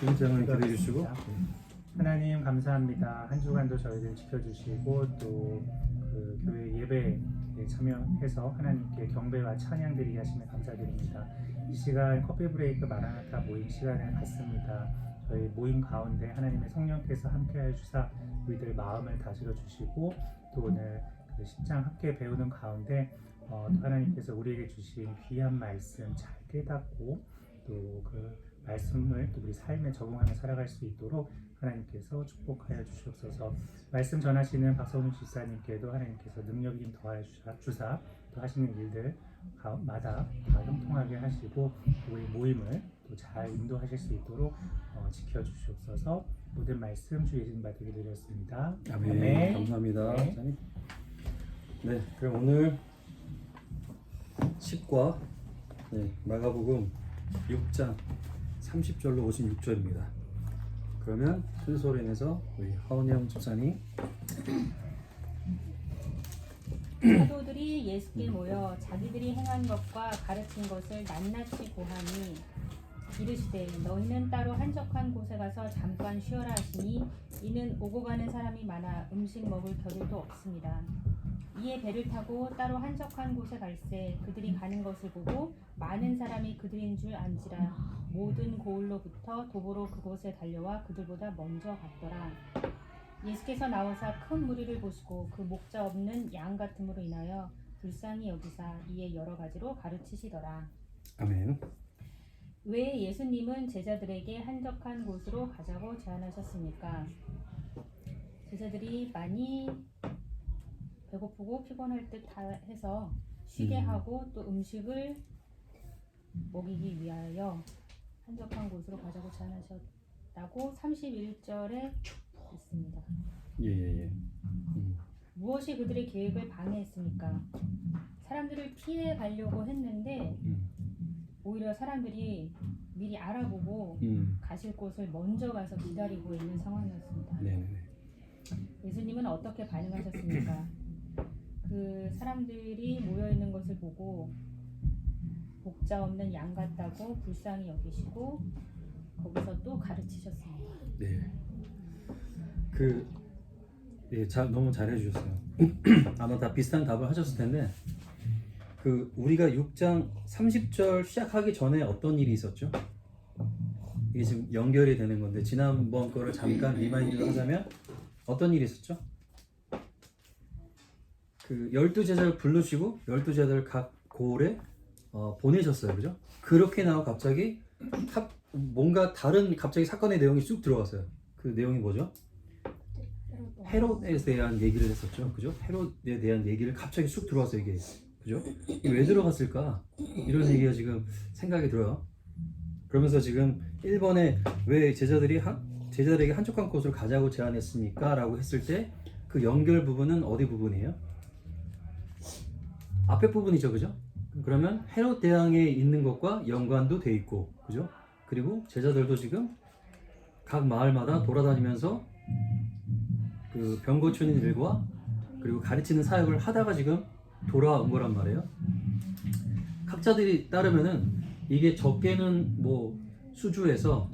인장을 기도해 주시고. 하나님 감사합니다. 한 주간도 저희를 지켜주시고 또 그 교회 예배에 참여해서 하나님께 경배와 찬양 드리게 하시면 감사드립니다. 이 시간 커피 브레이크 마라나타 모임 시간을 갖습니다. 저희 모임 가운데 하나님의 성령께서 함께하여 주사 우리들 마음을 다스려 주시고 또 오늘 그 10장 함께 배우는 가운데 또 하나님께서 우리에게 주신 귀한 말씀 잘 깨닫고 또 그 말씀을 또 우리 삶에 적용하며 살아갈 수 있도록 하나님께서 축복하여 주시옵소서. 말씀 전하시는 박성훈 집사님께도 하나님께서 능력 힘 더하여 주사 또 하시는 일들마다 다 형통하게 하시고 우리 모임을 또 잘 인도하실 수 있도록 지켜주시옵소서. 모든 말씀 주 예수님 받들게 드렸습니다. 아멘. 감사합니다. 네. 네, 그럼 오늘 10과 마가복음 6장 30절로 56절입니다. 그러면 순서로 인해서 우리 하은영 집사님. 사도들이 예수께 모여 자기들이 행한 것과 가르친 것을 낱낱이 고하니 이르시되 너희는 따로 한적한 곳에 가서 잠깐 쉬어라 하시니 이는 오고 가는 사람이 많아 음식 먹을 겨를도 없습니다. 이에 배를 타고 따로 한적한 곳에 갈새 그들이 가는 것을 보고 많은 사람이 그들인 줄 안지라 모든 고을로부터 도보로 그곳에 달려와 그들보다 먼저 갔더라. 예수께서 나오사 큰 무리를 보시고 그 목자 없는 양 같음으로 인하여 불쌍히 여기사 이에 여러 가지로 가르치시더라. 아멘. 왜 예수님은 제자들에게 한적한 곳으로 가자고 제안하셨습니까? 제자들이 많이 배고프고 피곤할 듯 해서 쉬게 하고 또 음식을 먹이기 위하여 한적한 곳으로 가자고 제안하셨다고 31절에 있습니다. 예. 무엇이 그들의 계획을 방해했습니까? 사람들을 피해 가려고 했는데 오히려 사람들이 미리 알아보고 가실 곳을 먼저 가서 기다리고 있는 상황이었습니다. 네네. 예수님은 어떻게 반응하셨습니까? 그 사람들이 모여있는 것을 보고 목자 없는 양 같다고 불쌍히 여기시고 거기서 또 가르치셨습니다. 네. 너무 잘해 주셨어요. 아마 다 비슷한 답을 하셨을 텐데 우리가 6장 30절 시작하기 전에 어떤 일이 있었죠? 이게 지금 연결이 되는 건데 지난번 거를 잠깐 리마인드를 하자면 어떤 일이 있었죠? 12제자를 부르시고 12제자를 각 고을에 보내셨어요. 그죠? 그렇게 나와 갑자기 뭔가 다른 갑자기 사건의 내용이 쑥 들어갔어요. 그 내용이 뭐죠? 헤롯에 대한 얘기를 했었죠. 그죠? 헤롯에 대한 얘기를 갑자기 쑥 들어와서 이게 그죠? 이게 왜 들어갔을까? 이런 얘기가 지금 생각이 들어요. 그러면서 지금 1번에 왜 제자들에게 한적한 곳으로 가자고 제안했습니까? 라고 했을 때 그 연결 부분은 어디 부분이에요? 앞에 부분이죠. 그죠? 그러면 헤롯 대왕에 있는 것과 연관도 돼 있고 그죠? 그리고 제자들도 지금 각 마을마다 돌아다니면서 그 병 고치는 일과 그리고 가르치는 사역을 하다가 지금 돌아온 거란 말이에요. 학자들이 따르면은 이게 적게는 수주에서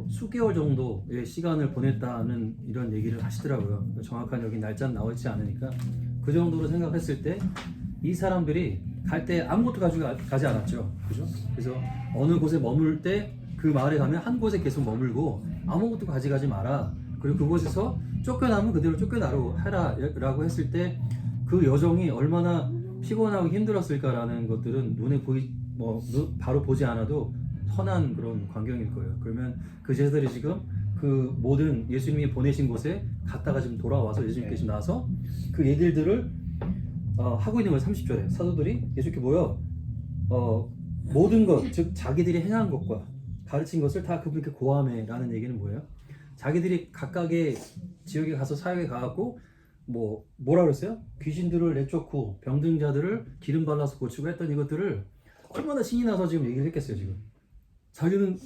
수개월 정도의 시간을 보냈다는 이런 얘기를 하시더라고요. 정확한 여기 날짜는 나와 있지 않으니까 그 정도로 생각했을 때 이 사람들이 갈 때 아무것도 가지고 가지 않았죠. 그죠? 그래서 어느 곳에 머물 때 그 마을에 가면 한 곳에 계속 머물고 아무것도 가져가지 마라. 그리고 그곳에서 쫓겨나면 그대로 쫓겨나라고 해라 라고 했을 때 그 여정이 얼마나 피곤하고 힘들었을까라는 것들은 바로 보지 않아도 선한 그런 광경일 거예요. 그러면 그 제자들이 지금 그 모든 예수님이 보내신 곳에 갔다가 지금 돌아와서 예수님께 지금 나와서 그 얘기들을 하고 있는 거예요. 30절에 사도들이 예수께 모여 모든 것, 즉 자기들이 행한 것과 가르친 것을 다 그분께 고하매라는 얘기는 뭐예요? 자기들이 각각의 지역에 가서 사역에 가갖고 뭐라 그랬어요? 귀신들을 내쫓고 병든 자들을 기름 발라서 고치고 했던 이것들을 얼마나 신이 나서 지금 얘기를 했겠어요. 지금 자기는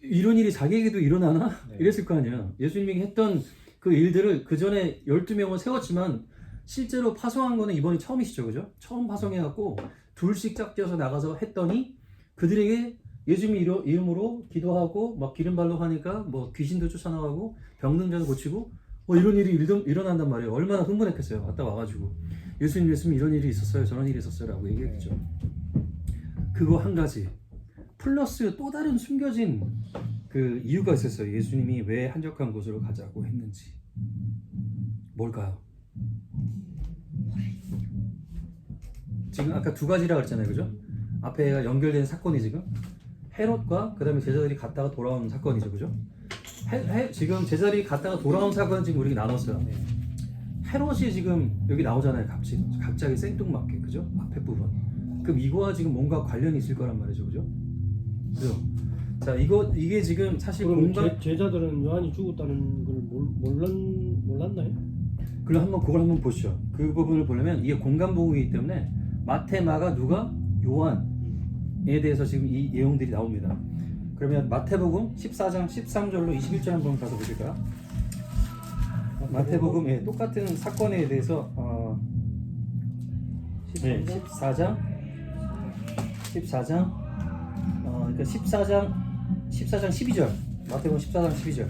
이런 일이 자기에게도 일어나나? 네. 이랬을 거 아니야. 예수님이 했던 그 일들을 그 전에 12명을 세웠지만 실제로 파송한 거는 이번이 처음이시죠. 그죠? 처음 파송해갖고 둘씩 짝지어서 나가서 했더니 그들에게 예수님 이름으로 기도하고 막 기름 발로 하니까 뭐 귀신도 쫓아나가고 병든 자도 고치고 뭐 이런 일이 일어난단 말이에요. 얼마나 흥분했겠어요. 갔다 와가지고 예수님 이런 일이 있었어요. 저런 일이 있었어요라고 얘기했죠. 그거 한 가지 플러스 또 다른 숨겨진 그 이유가 있었어요. 예수님이 왜 한적한 곳으로 가자고 했는지. 뭘까요? 지금 아까 두 가지라 그랬잖아요, 그죠? 앞에 연결된 사건이 지금 헤롯과 그다음에 제자들이 갔다가 돌아오는 사건이죠, 그죠? 지금 제자들이 갔다가 돌아온 사건은 지금 우리가 나눴어요. 헤롯이 지금 여기 나오잖아요, 갑자기 생뚱맞게, 그죠? 앞에 부분. 그럼 이거와 지금 뭔가 관련이 있을 거란 말이죠, 그죠? 그죠? 자, 이게 지금 사실 그럼 공간 제자들은 요한이 죽었다는 걸 몰랐나요? 그걸 한번 보시죠. 그 부분을 보려면 이게 공간 부분이기 때문에 마태, 마가, 누가, 요한에 대해서 지금 이 내용들이 나옵니다. 그러면 마태복음 14장 13절로 21절 한번 가서 보실까요? 마태복음 똑같은 사건에 대해서 14장 그러니까 14장 12절 마태복음 14장 12절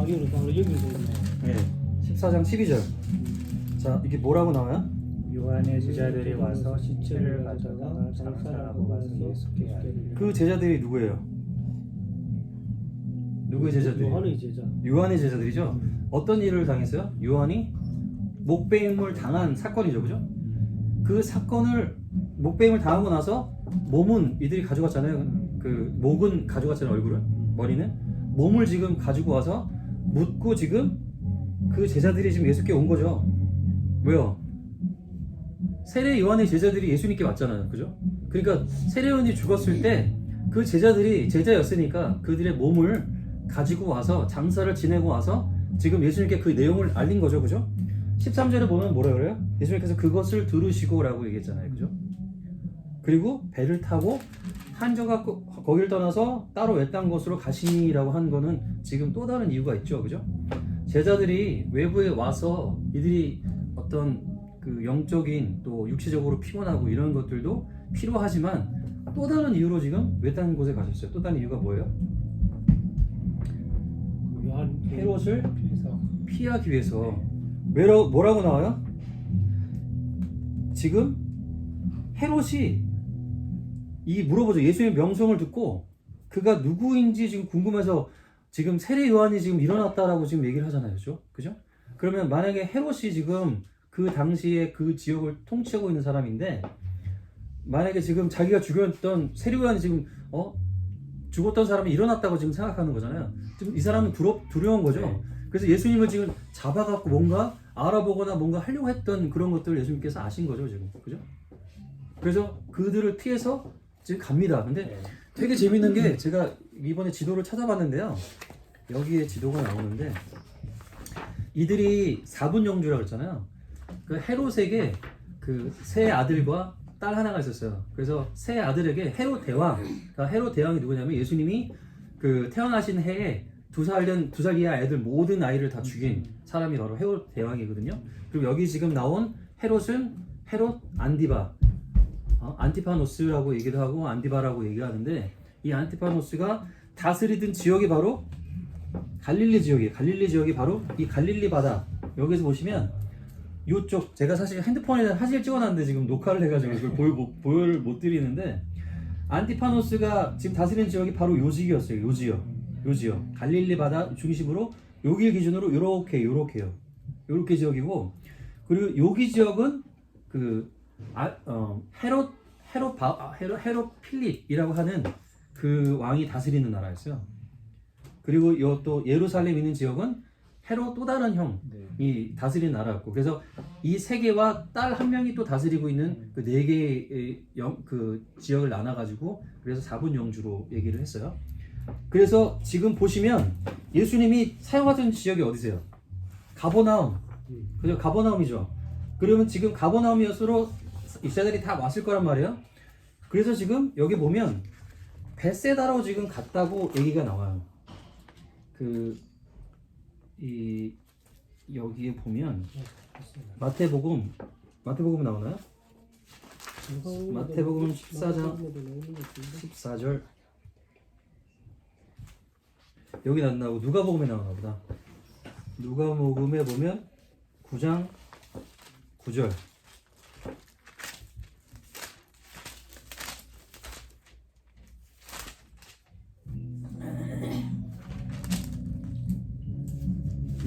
이거는 바로 여기서 있네. 14장 12절 자 이게 뭐라고 나와요? 요한의 제자들이 와서 시체를 가져다가 장사하고 가서 예수께 알리니 그 제자들이 누구예요? 누구의 제자들이? 요한의 제자. 요한의 제자들이죠. 어떤 일을 당했어요? 요한이 목배임을 당한 사건이죠, 그죠? 그 사건을 목배임을 당하고 나서 몸은 이들이 가져갔잖아요. 그 목은 가져갔잖아요, 얼굴은, 머리는. 몸을 지금 가지고 와서 묻고 지금 그 제자들이 지금 예수께 온 거죠. 왜요? 세례 요한의 제자들이 예수님께 왔잖아요, 그죠? 그러니까 세례 요한이 죽었을 때 그 제자들이 제자였으니까 그들의 몸을 가지고 와서 장사를 지내고 와서 지금 예수님께 그 내용을 알린 거죠, 그죠? 13절에 보면 뭐라 그래요? 예수님께서 그것을 들으시고 라고 얘기했잖아요, 그죠? 그리고 배를 타고 한저가 거기를 떠나서 따로 외딴 곳으로 가시니라고 한 거는 지금 또 다른 이유가 있죠, 그죠? 제자들이 외부에 와서 이들이 어떤 그 영적인 또 육체적으로 피곤하고 이런 것들도 필요하지만 또 다른 이유로 지금 외딴 곳에 가셨어요. 또 다른 이유가 뭐예요? 요한 헤롯을 그래서 피하기 위해서. 뭐라고 나와요? 지금 헤롯이 물어보죠. 예수님의 명성을 듣고 그가 누구인지 지금 궁금해서 지금 세례 요한이 지금 일어났다라고 지금 얘기를 하잖아요, 그죠? 그러면 만약에 헤롯이 지금 그 당시에 그 지역을 통치하고 있는 사람인데 만약에 지금 자기가 죽였던 세례 요한이 지금 죽었던 사람이 일어났다고 지금 생각하는 거잖아요. 지금 이 사람은 두려운 거죠. 그래서 예수님을 지금 잡아갖고 뭔가 알아보거나 뭔가 하려고 했던 그런 것들을 예수님께서 아신 거죠, 지금, 그죠? 그래서 그들을 피해서 지금 갑니다. 근데 되게 재밌는 게 제가 이번에 지도를 찾아봤는데요. 여기에 지도가 나오는데 이들이 4분 영주라고 했잖아요. 그 헤롯에게 그 세 아들과 딸 하나가 있었어요. 그래서 세 아들에게 헤롯 대왕, 그러니까 헤롯 대왕이 누구냐면 예수님이 그 태어나신 해에 2살 이하 애들 모든 아이를 다 죽인 사람이 바로 헤롯 대왕이거든요. 그리고 여기 지금 나온 헤롯은 헤롯 안디바, 안티파노스라고 얘기도 하고 안디바라고 얘기하는데 이 안티파노스가 다스리던 지역이 바로 갈릴리 지역이에요. 갈릴리 지역이 바로 이 갈릴리 바다. 여기서 보시면 이쪽 제가 사실 핸드폰에 사진을 찍어놨는데 지금 녹화를 해가지고 이걸 보여를 못 드리는데 안티파노스가 지금 다스리는 지역이 바로 요 지역이었어요. 요 지역 갈릴리 바다 중심으로 여기 기준으로 요렇게요. 요렇게 지역이고 그리고 여기 지역은 그 헤롯 필립이라고 하는 그 왕이 다스리는 나라였어요. 그리고 요 또 예루살렘 있는 지역은 헤롯 또 다른 형이 다스리는 나라였고 그래서 이 세 개와 딸 한 명이 또 다스리고 있는 그 네 개의 그 지역을 나눠가지고 그래서 4분 영주로 얘기를 했어요. 그래서 지금 보시면 예수님이 사용하던 지역이 어디세요? 가버나움. 그죠? 가버나움이죠. 그러면 지금 가버나움이었으로 이스라엘이 다 왔을 거란 말이에요. 그래서 지금 여기 보면 베세다로 지금 갔다고 얘기가 나와요. 여기에 보면 마태복음 마태복음 나오나요? 마태복음 14장 14절. 여기 안 나오고 누가복음에 나오나 보다. 누가복음에 보면 9장 9절.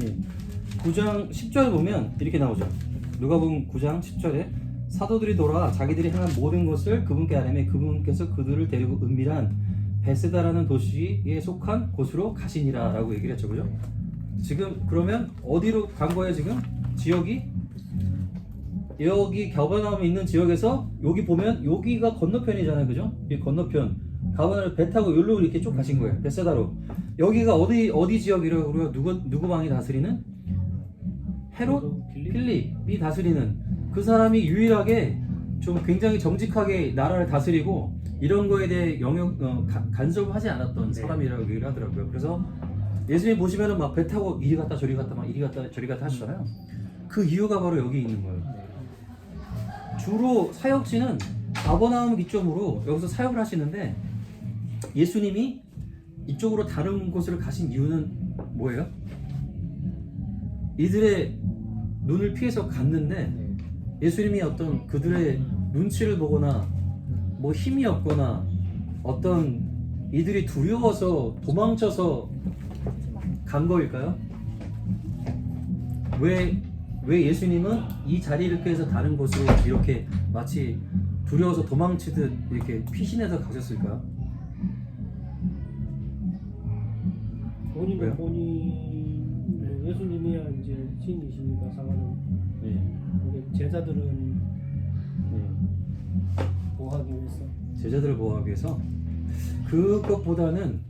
예. 9장 10절 보면 이렇게 나오죠. 누가복음 9장 10절에 사도들이 돌아와 자기들이 행한 모든 것을 그분께 아뢰매 그분께서 그들을 데리고 은밀한 베세다라는 도시에 속한 곳으로 가시니라 라고 얘기를 했죠. 그죠? 지금 그러면 어디로 간 거예요 지금? 지역이? 여기 가버나움에 있는 지역에서 여기 보면 여기가 건너편이잖아요. 그죠? 이 건너편 가버나움 배 타고 여기로 이렇게 쭉 가신 거예요. 베세다로. 여기가 어디 지역이라고 그래요? 누구 왕이 다스리는? 헤롯 필립이 다스리는 그 사람이 유일하게 좀 굉장히 정직하게 나라를 다스리고 이런 거에 대해 간섭을 하지 않았던 네. 사람이라고 얘기를 하더라고요. 그래서 예수님 보시면은 막 배 타고 이리 갔다 저리 갔다 막 이리 갔다 저리 갔다 하시잖아요. 그 이유가 바로 여기 있는 거예요. 주로 사역지는 가버나움 기점으로 여기서 사역을 하시는데 예수님이 이쪽으로 다른 곳으로 가신 이유는 뭐예요? 이들의 눈을 피해서 갔는데 예수님이 어떤 그들의 눈치를 보거나 뭐 힘이 없거나 어떤 이들이 두려워서 도망쳐서 간 거일까요? 왜 예수님은 이 자리를 피해서 다른 곳으로 이렇게 마치 두려워서 도망치듯 이렇게 피신해서 가셨을까요? 왜요? 본인 예수님이야 이제 신이시니까 상관은 근데 제자들은 보호하기 위해서 제자들을 보호하기 위해서 그것보다는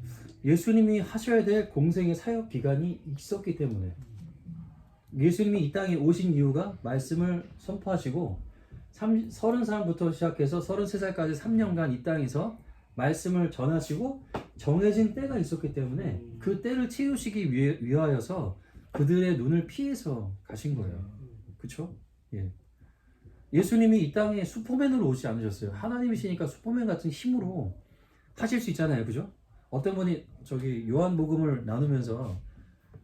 예수님이 하셔야 될 공생의 사역 기간이 있었기 때문에 예수님이 이 땅에 오신 이유가 말씀을 선포하시고 30살부터 시작해서 33살까지 3년간 이 땅에서 말씀을 전하시고 정해진 때가 있었기 때문에 그 때를 채우시기 위하여서 그들의 눈을 피해서 가신 거예요. 그쵸? 예. 예수님이 이 땅에 슈퍼맨으로 오지 않으셨어요. 하나님이시니까 슈퍼맨 같은 힘으로 하실 수 있잖아요. 그죠? 어떤 분이 저기 요한복음을 나누면서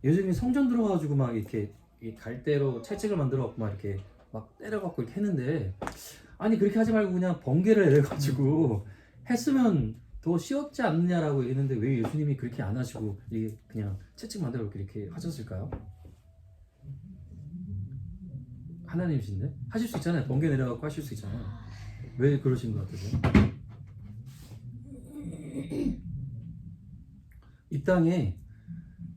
예수님이 성전 들어가가지고 막 이렇게 갈대로 채찍을 만들어갖고 막 이렇게 막 때려갖고 이렇게 했는데 아니 그렇게 하지 말고 그냥 번개를 내가지고 했으면 더 쉬웠지 않느냐라고 얘기했는데 왜 예수님이 그렇게 안 하시고 이게 그냥 채찍 만들어 이렇게 하셨을까요? 하나님이신데 하실 수 있잖아요. 번개 내려갖고 하실 수 있잖아요. 왜 그러신 것 같으세요? 이 땅에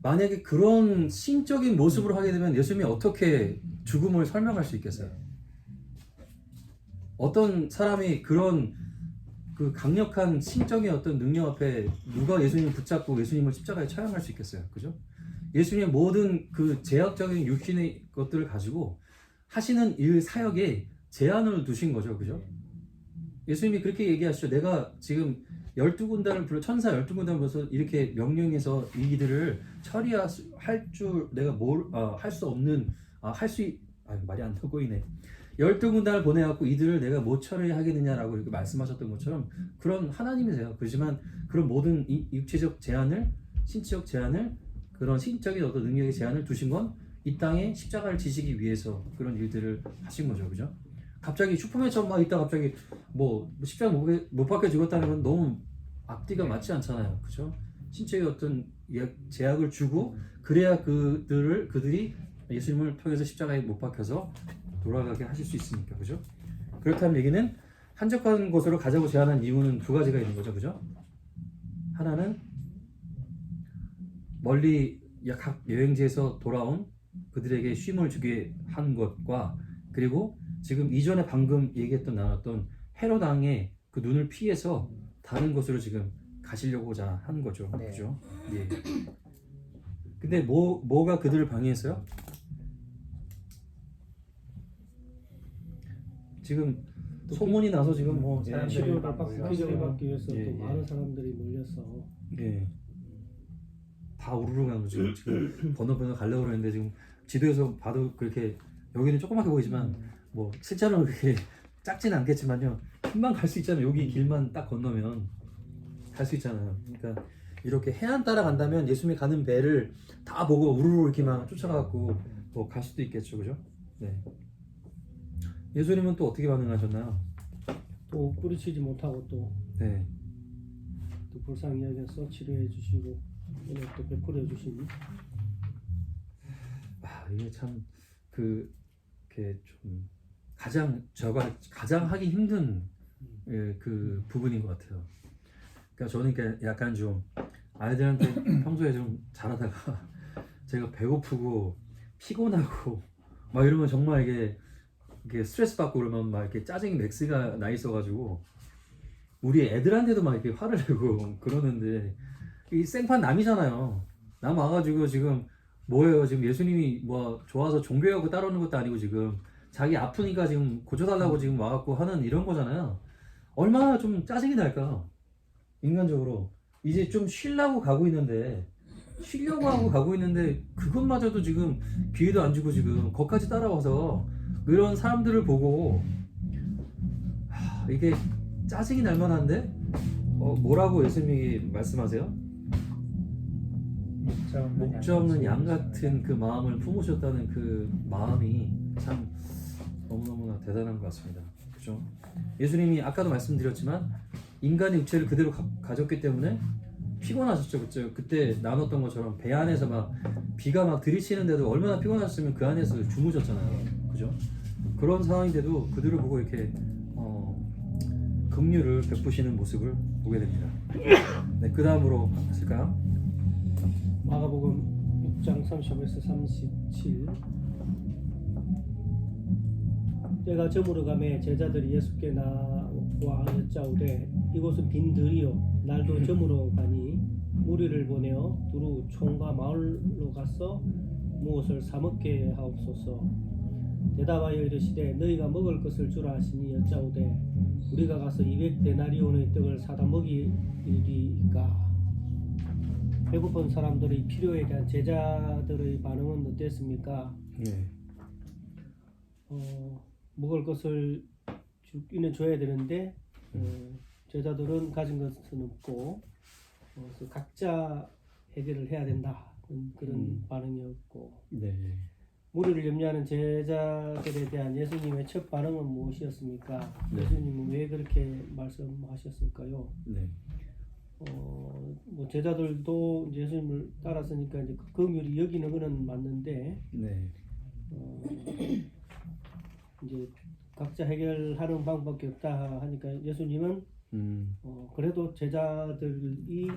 만약에 그런 신적인 모습으로 하게 되면 예수님이 어떻게 죽음을 설명할 수 있겠어요? 어떤 사람이 그런 그 강력한 신적인 어떤 능력 앞에 누가 예수님을 붙잡고 예수님을 십자가에 처형할 수 있겠어요? 그죠? 예수님의 모든 그 제약적인 육신의 것들을 가지고 하시는 일 사역에 제한을 두신 거죠. 그죠? 예수님이 그렇게 얘기하시죠. 내가 지금 12군단을 불러 천사 12군단을 불러서 이렇게 명령해서 이들을 처리할 줄 내가 할 수 없는 말이 안 보이네. 12군단을 보내갖고 이들을 내가 못 처리하겠느냐라고 이렇게 말씀하셨던 것처럼 그런 하나님이세요. 그렇지만 그런 모든 육체적 제한을 신체적 제한을 그런 신적인 어떤 능력의 제한을 두신 건 이 땅에 십자가를 지시기 위해서 그런 일들을 하신 거죠. 그죠? 갑자기 슈퍼맨처럼 막 있다 갑자기 뭐 십자가 못 박혀 죽었다는 건 너무 앞뒤가 맞지 않잖아요. 그죠? 신체의 어떤 제약을 주고 그래야 그들이 예수님을 통해서 십자가에 못 박혀서 돌아가게 하실 수 있으니까. 그죠? 그렇다면 얘기는 한적한 곳으로 가자고 제안한 이유는 두 가지가 있는 거죠. 그죠? 하나는 멀리 각 여행지에서 돌아온 그들에게 쉼을 주게 한 것과 그리고 지금 이전에 방금 나눴던 헤롯 왕의 그 눈을 피해서 다른 곳으로 지금 가시려고자 한 거죠. 네. 그죠? 예. 근데 뭐가 그들을 방해했어요? 지금 소문이 나서 지금 뭐 사람들이 치료를 막 받기 위해서 예, 또 예. 많은 사람들이 몰려서 예. 다 우르르 가는 거죠. 지금 건너편으로 가려고 그러는데 지금 지도에서 봐도 그렇게 여기는 조그맣게 보이지만 뭐 실제로는 그렇게 작진 않겠지만요. 금방 갈 수 있잖아요. 여기 길만 딱 건너면 갈 수 있잖아요. 그러니까 이렇게 해안 따라 간다면 예수님이 가는 배를 다 보고 우르르 이렇게 막 쫓아가고 뭐 갈 수도 있겠죠, 그죠? 네. 예수님은 또 어떻게 반응하셨나요? 또 뿌리치지 못하고 또 네. 불쌍히 여겨서 치료해 주시고 오늘 또 베풀어 주시니 이게 참 그게 좀 가장 하기 힘든 그 부분인 것 같아요. 그러니까 저는 약간 좀 아이들한테 평소에 좀 잘하다가 제가 배고프고 피곤하고 막 이러면 정말 이게 스트레스 받고 그러면 막 이렇게 짜증이 맥스가 나 있어가지고 우리 애들한테도 막 이렇게 화를 내고 그러는데 이 생판 남이잖아요. 남 와가지고 지금 뭐예요? 지금 예수님이 뭐 좋아서 종교하고 따르는 것도 아니고 지금 자기 아프니까 지금 고쳐달라고 지금 와갖고 하는 이런 거잖아요. 얼마나 좀 짜증이 날까? 인간적으로 이제 좀 쉬려고 하고 있는데 그것마저도 지금 기회도 안 주고 지금 거기까지 따라와서 이런 사람들을 보고 이게 짜증이 날 만한데 뭐라고 예수님이 말씀하세요? 목자 없는 양 같은 그 마음을 품으셨다는 그 마음이 참 너무너무나 대단한 것 같습니다. 그죠? 예수님이 아까도 말씀드렸지만 인간의 육체를 그대로 가졌기 때문에 피곤하셨죠. 그죠? 그때 나눴던 것처럼 배 안에서 막 비가 막 들이치는데도 얼마나 피곤하셨으면 그 안에서 주무셨잖아요. 그죠? 그런 상황인데도 그들을 보고 이렇게 긍휼을 베푸시는 모습을 보게 됩니다. 네, 그 다음으로 하실까요? 마가복음 6장 35에서 37 때가 저물어 가매 제자들이 예수께 나와 여짜오되 이곳은 빈 들이요 날도 저물어 가니 무리를 보내어 두루 촌과 마을로 가서 무엇을 사 먹게 하옵소서. 대답하여 이르시되 너희가 먹을 것을 주라 하시니 여짜오되 우리가 가서 200데나리온의 떡을 사다 먹이리까. 배고픈 사람들의 필요에 대한 제자들의 반응은 어땠습니까? 네. 먹을 것을 주기는 줘야 되는데 제자들은 가진 것은 없고 그래서 각자 해결을 해야 된다 그런 반응이었고 네. 무리를 염려하는 제자들에 대한 예수님의 첫 반응은 무엇이었습니까? 네. 예수님은 왜 그렇게 말씀하셨을까요? 네. 뭐 제자들도 이제 예수님을 따랐으니까 이제 그 긍휼히 여기는 거는 맞는데 네. 이제 각자 해결하는 방법밖에 없다 하니까 예수님은 그래도 제자들이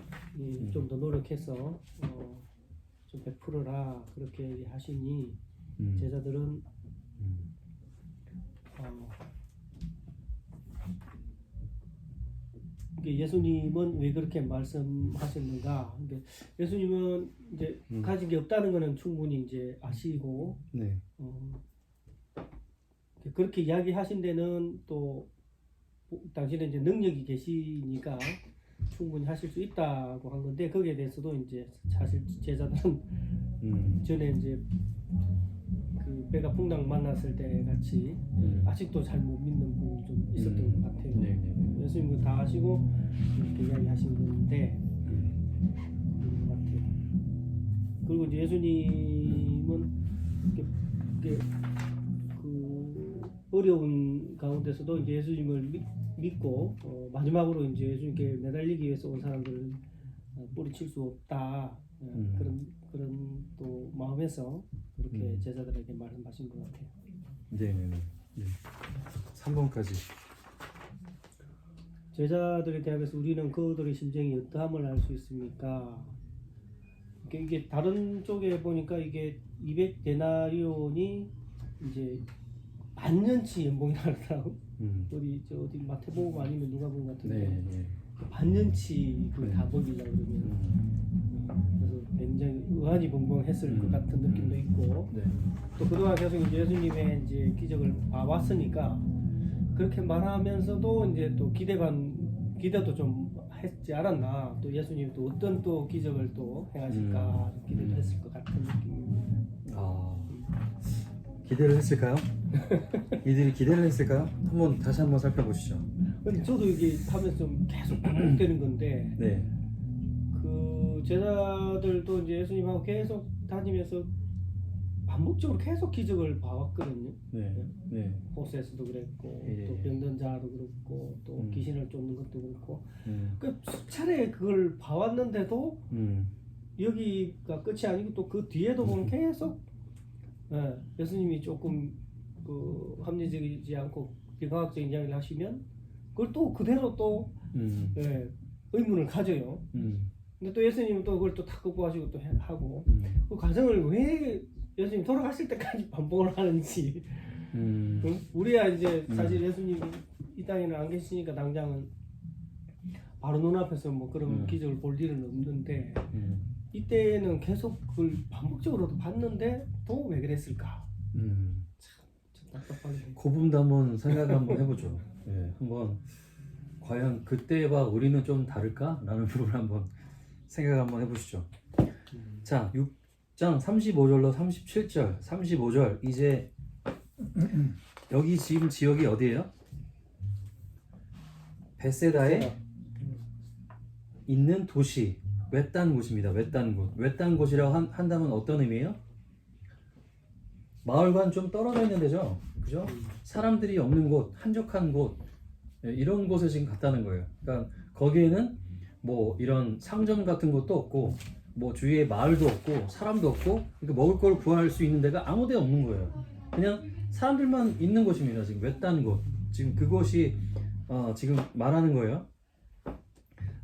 좀 더 노력해서 좀 베풀어라 그렇게 하시니 제자들은 예수님은 왜 그렇게 말씀하셨는가? 예수님은 이제 가진 게 없다는 거는 충분히 이제 아시고 네. 그렇게 이야기하신 데는 또 당신은 이제 능력이 계시니까 충분히 하실 수 있다고 한 건데 거기에 대해서도 이제 사실 제자들은 전에 이제 그 배가 풍랑 만났을 때 같이 아직도 잘 못 믿는 부분이 좀 있었던 것 같아요. 예수님은 다 하시고 이렇게 이야기하신 건데 그런 것 같아요. 그리고 이제 예수님은 이렇게 그 어려운 가운데서도 이제 예수님을 믿고 마지막으로 이제 예수님께 매달리기 위해서 온 사람들을 뿌리칠 수 없다 그런 또 마음에서 그렇게 제자들에게 말씀하신 것 같아요. 네. 3번까지. 제자들에 대하여서 우리는 그들의 심정이 어떠함을 알 수 있습니까? 이게 다른 쪽에 보니까 이게 200데나리온이 이제 반년치 연봉이 나더라고. 우리 저 어디 마태복음 아니면 누가복음 같은데 네. 반년치 그걸 다 먹이려고 그러면 그래서 굉장히 의아니벙벙했을 것 같은 느낌도 있고 네. 또 그동안 계속 이제 예수님의 이제 기적을 봐왔으니까 그렇게 말하면서도 이제 또 기대도 좀 했지 않았나. 또 예수님이 또 어떤 또 기적을 또 행하실까 기대도 했을 것 같은 느낌입니다. 기대를 했을까요? 이들이 기대를 했을까요? 다시 한번 살펴보시죠. 근데 저도 이게 하면서 좀 계속 반복되는 건데 네. 그 제자들도 이제 예수님하고 계속 다니면서 반복적으로 계속 기적을 봐왔거든요. 네. 네. 호세스도 그랬고 예. 또 병든 자도 그렇고 또 귀신을 쫓는 것도 그렇고 음. 그 수차례 그걸 봐왔는데도 음. 여기가 끝이 아니고 또 그 뒤에도 보면 계속 예수님이 조금 그 합리적이지 않고 비과학적인 이야기를 하시면 그걸 또 그대로 또 의문을 가져요. 근데 또 예수님은 또 그걸 또 다 극복하시고 또 하고 그 과정을 왜 예수님 돌아가실 때까지 반복을 하는지 응? 우리야 이제 사실 예수님이 이 땅에는 안 계시니까 당장은 바로 눈앞에서 뭐 그런 기적을 볼 일은 없는데 이때는 계속 그걸 반복적으로도 봤는데 또 왜 그랬을까? 참 답답하게. 그 부분도 한번 생각 한번 해보죠. 예, 한번 과연 그때와 우리는 좀 다를까라는 부분을 한번 생각 한번 해보시죠. 자, 6장 35절로 37절, 35절 이제 여기 지금 지역이 어디예요? 베세다에 있는 도시, 외딴 곳입니다. 외딴 곳. 외딴 곳이라고 한다면 어떤 의미예요? 마을과는 좀 떨어져 있는 데죠. 그죠? 사람들이 없는 곳, 한적한 곳, 이런 곳에 지금 갔다는 거예요. 그러니까 거기에는 뭐 이런 상점 같은 것도 없고, 뭐 주위에 마을도 없고, 사람도 없고, 그러니까 먹을 걸 구할 수 있는 데가 아무 데 없는 거예요. 그냥 사람들만 있는 곳입니다. 지금 외딴 곳. 지금 그곳이 지금 말하는 거예요.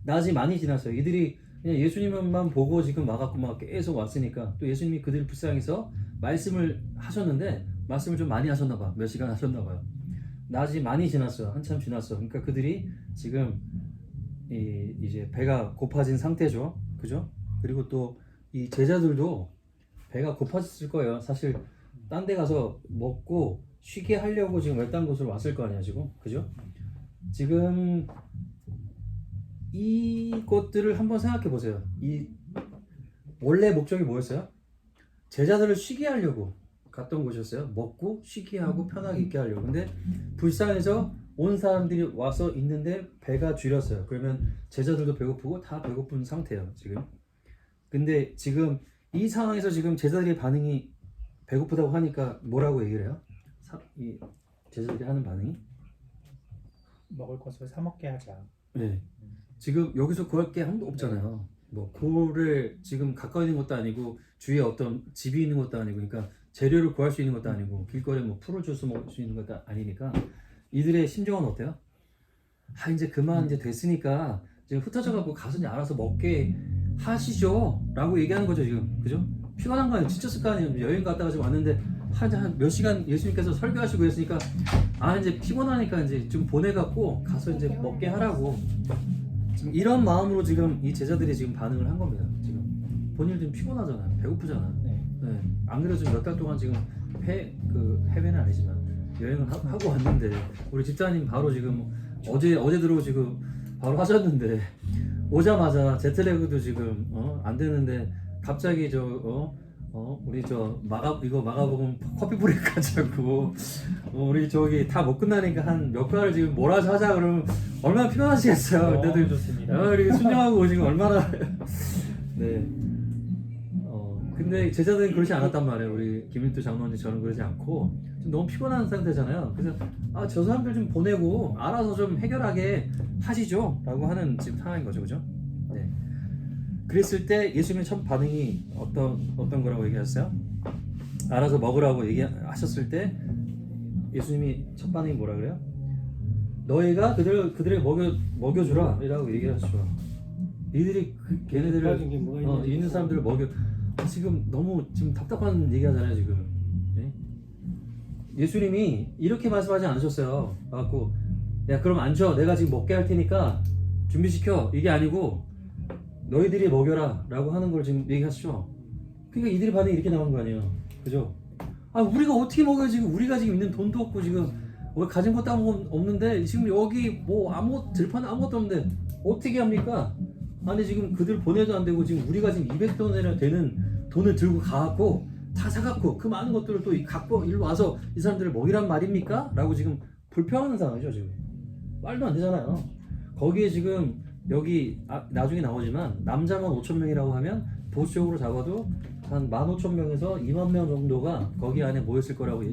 낮이 많이 지났어요. 이들이 그냥 예수님만 보고 지금 와갖고 막 계속 왔으니까 또 예수님이 그들을 불쌍해서 말씀을 하셨는데 말씀을 좀 많이 하셨나봐. 몇 시간 하셨나봐요. 낮이 많이 지났어요. 한참 지났어. 그러니까 그들이 지금 이제 배가 고파진 상태죠. 그죠? 그리고 또 이 제자들도 배가 고파졌을 거예요. 사실 딴 데 가서 먹고 쉬게 하려고 지금 외딴 곳으로 왔을 거 아니야 지금. 그죠? 지금 이것들을 한번 생각해 보세요. 이 원래 목적이 뭐였어요? 제자들을 쉬게 하려고 갔던 곳이었어요. 먹고 쉬게 하고 편하게 있게 하려고. 근데 불쌍해서 온 사람들이 와서 있는데 배가 줄였어요. 그러면 제자들도 배고프고 다 배고픈 상태예요 지금. 근데 지금 이 상황에서 지금 제자들의 반응이 배고프다고 하니까 뭐라고 얘기를 해요? 이 제자들이 하는 반응이? 먹을 것을 사 먹게 하자. 네. 지금 여기서 구할 게 아무도 없잖아요. 뭐 고를 지금 가까이 있는 것도 아니고 주위에 어떤 집이 있는 것도 아니고, 그러니까 재료를 구할 수 있는 것도 아니고 길거리에 뭐 풀을 주스 먹을 수 있는 것도 아니니까 이들의 심정은 어때요? 아 이제 그만 이제 됐으니까 지금 흩어져 갖고 가서 이제 알아서 먹게 하시죠 라고 얘기하는 거죠 지금. 그죠? 피곤한 거 아니에요. 지쳤을 거 아니에요. 여행 갔다가 지금 왔는데 한 몇 시간 예수님께서 설교하시고 했으니까 아 이제 피곤하니까 이제 좀 보내갖고 가서 이제 먹게 하라고 지금 이런 마음으로 지금 이 제자들이 지금 반응을 한 겁니다. 지금 본인들 좀 피곤하잖아요. 배고프잖아. 네. 네. 안 그래도 몇 달 동안 지금 해외는 아니지만 여행을 하고 왔는데 우리 집사님 바로 지금 어제 들어오고 지금 바로 하셨는데 오자마자 제트랙도 지금 안 되는데 갑자기 우리 마가복음 커피 브레이크까지 하고 우리 저기 다 못 끝나니까 한 몇 가를 지금 몰아서 하자 그러면 얼마나 피곤하시겠어요. 근데도 좋습니다. 이렇게 순종하고 지금 얼마나 네. 근데 제자들은 그러지 않았단 말이에요. 우리 김일두 장로님 저는 그러지 않고 좀 너무 피곤한 상태잖아요. 그래서 저 사람들 좀 보내고 알아서 좀 해결하게 하시죠 라고 하는 지금 상황인 거죠. 그죠? 네. 그랬을 때 예수님의 첫 반응이 어떤 거라고 얘기하셨어요? 알아서 먹으라고 얘기하셨을 때 예수님이 첫 반응이 뭐라 그래요? 너희가 그들에게 먹여주라 이라고 얘기하시죠. 이들이 걔네들을 있는 사람들을 먹여. 지금 너무 지금 답답한 얘기하잖아요 지금. 네? 예수님이 이렇게 말씀하지 않으셨어요. 그래갖고 야 그럼 앉아 내가 지금 먹게 할 테니까 준비시켜 이게 아니고 너희들이 먹여라 라고 하는 걸 지금 얘기하시죠. 그러니까 이들의 반응이 이렇게 나온 거 아니에요. 그죠? 우리가 어떻게 먹어요 지금. 우리가 지금 있는 돈도 없고 지금 가진 것도 없는데 지금 여기 뭐 들판 아무것도 없는데 어떻게 합니까? 아니 지금 그들 보내도 안 되고 지금 우리가 지금 200돈이나 되는 돈을 들고 가갖고 다 사갖고 그 많은 것들을 또 갖고 일로 와서 이 사람들을 먹이란 말입니까? 라고 지금 불평하는 상황이죠 지금. 말도 안 되잖아요. 거기에 지금 여기 나중에 나오지만 남자만 5,000명이라고 하면 보수적으로 잡아도 한 15,000명에서 2만 명 정도가 거기 안에 모였을 거라고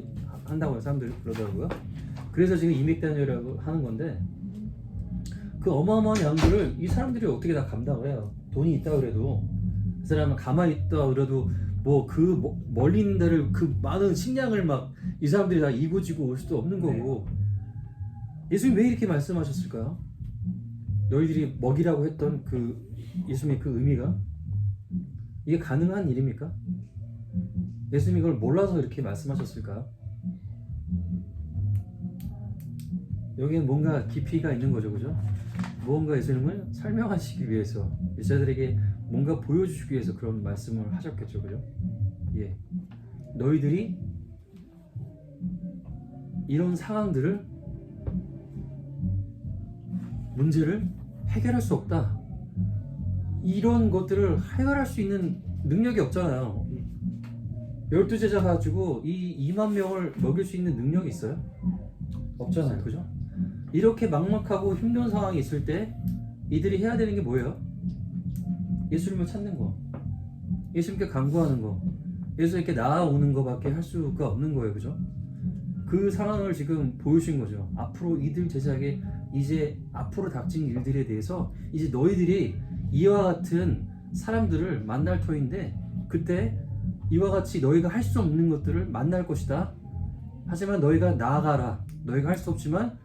한다고 사람들이 그러더라고요. 그래서 지금 이맥단이라고 하는 건데 그 어마어마한 양들을 이 사람들이 어떻게 다 감당을 해요. 돈이 있다 그래도 그 사람은 가만히 있다 그래도 뭐 그 멀리 있는 데를 그 많은 식량을 막 이 사람들이 다 이고지고 올 수도 없는 거고. 예수님 왜 이렇게 말씀하셨을까요? 너희들이 먹이라고 했던 그 예수님의 그 의미가 이게 가능한 일입니까? 예수님이 이걸 몰라서 이렇게 말씀하셨을까요? 여기는 뭔가 깊이가 있는 거죠, 그죠? 무언가 예수님을 설명하시기 위해서 제자들에게 뭔가 보여주시기 위해서 그런 말씀을 하셨겠죠, 그죠? 예, 너희들이 이런 상황들을 문제를 해결할 수 없다. 이런 것들을 해결할 수 있는 능력이 없잖아요. 12제자 가지고 이 2만 명을 먹일 수 있는 능력이 있어요? 없잖아요, 그죠? 이렇게 막막하고 힘든 상황이 있을 때 이들이 해야 되는 게 뭐예요? 예수님을 찾는 거, 예수님께 간구하는 거, 예수님께 나아오는 거밖에 할 수가 없는 거예요, 그죠? 그 상황을 지금 보여주신 거죠. 앞으로 이들 제자에게 이제 앞으로 닥친 일들에 대해서 이제 너희들이 이와 같은 사람들을 만날 터인데 그때 이와 같이 너희가 할 수 없는 것들을 만날 것이다. 하지만 너희가 나아가라. 너희가 할 수 없지만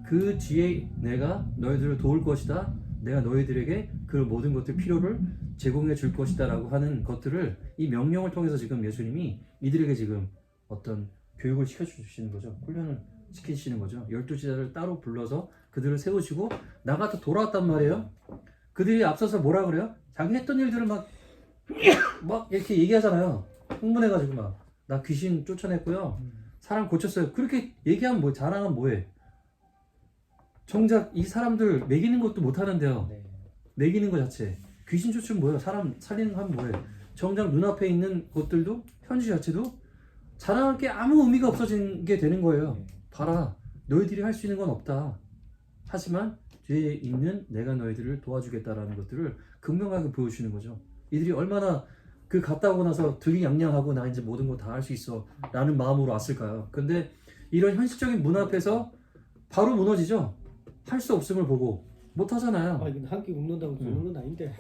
그 뒤에 내가 너희들을 도울 것이다. 내가 너희들에게 그 모든 것들 필요를 제공해 줄 것이다 라고 하는 것들을 이 명령을 통해서 지금 예수님이 이들에게 지금 어떤 교육을 시켜주시는 거죠. 훈련을 시키시는 거죠. 12제자를 따로 불러서 그들을 세우시고 나가서 돌아왔단 말이에요. 그들이 앞서서 뭐라 그래요? 자기 했던 일들을 막 이렇게 얘기하잖아요. 흥분해가지고 막 나 귀신 쫓아냈고요. 사람 고쳤어요. 그렇게 얘기하면 뭐 자랑하면 뭐해? 정작 이 사람들 먹이는 것도 못하는데요. 먹이는 것 자체 귀신 쫓으면 뭐예요? 사람 살리는 거 하면 뭐해? 정작 눈앞에 있는 것들도 현지 자체도 자랑할 게 아무 의미가 없어진 게 되는 거예요. 봐라, 너희들이 할 수 있는 건 없다. 하지만 뒤에 있는 내가 너희들을 도와주겠다라는 것들을 극명하게 보여주시는 거죠. 이들이 얼마나 그 갔다 오고 나서 득이양양하고 나 이제 모든 거 다 할 수 있어 라는 마음으로 왔을까요? 근데 이런 현실적인 문 앞에서 바로 무너지죠. 할 수 없음을 보고 못 하잖아요. 아, 이건 한 끼 굶는다고 죽는 건 아닌데.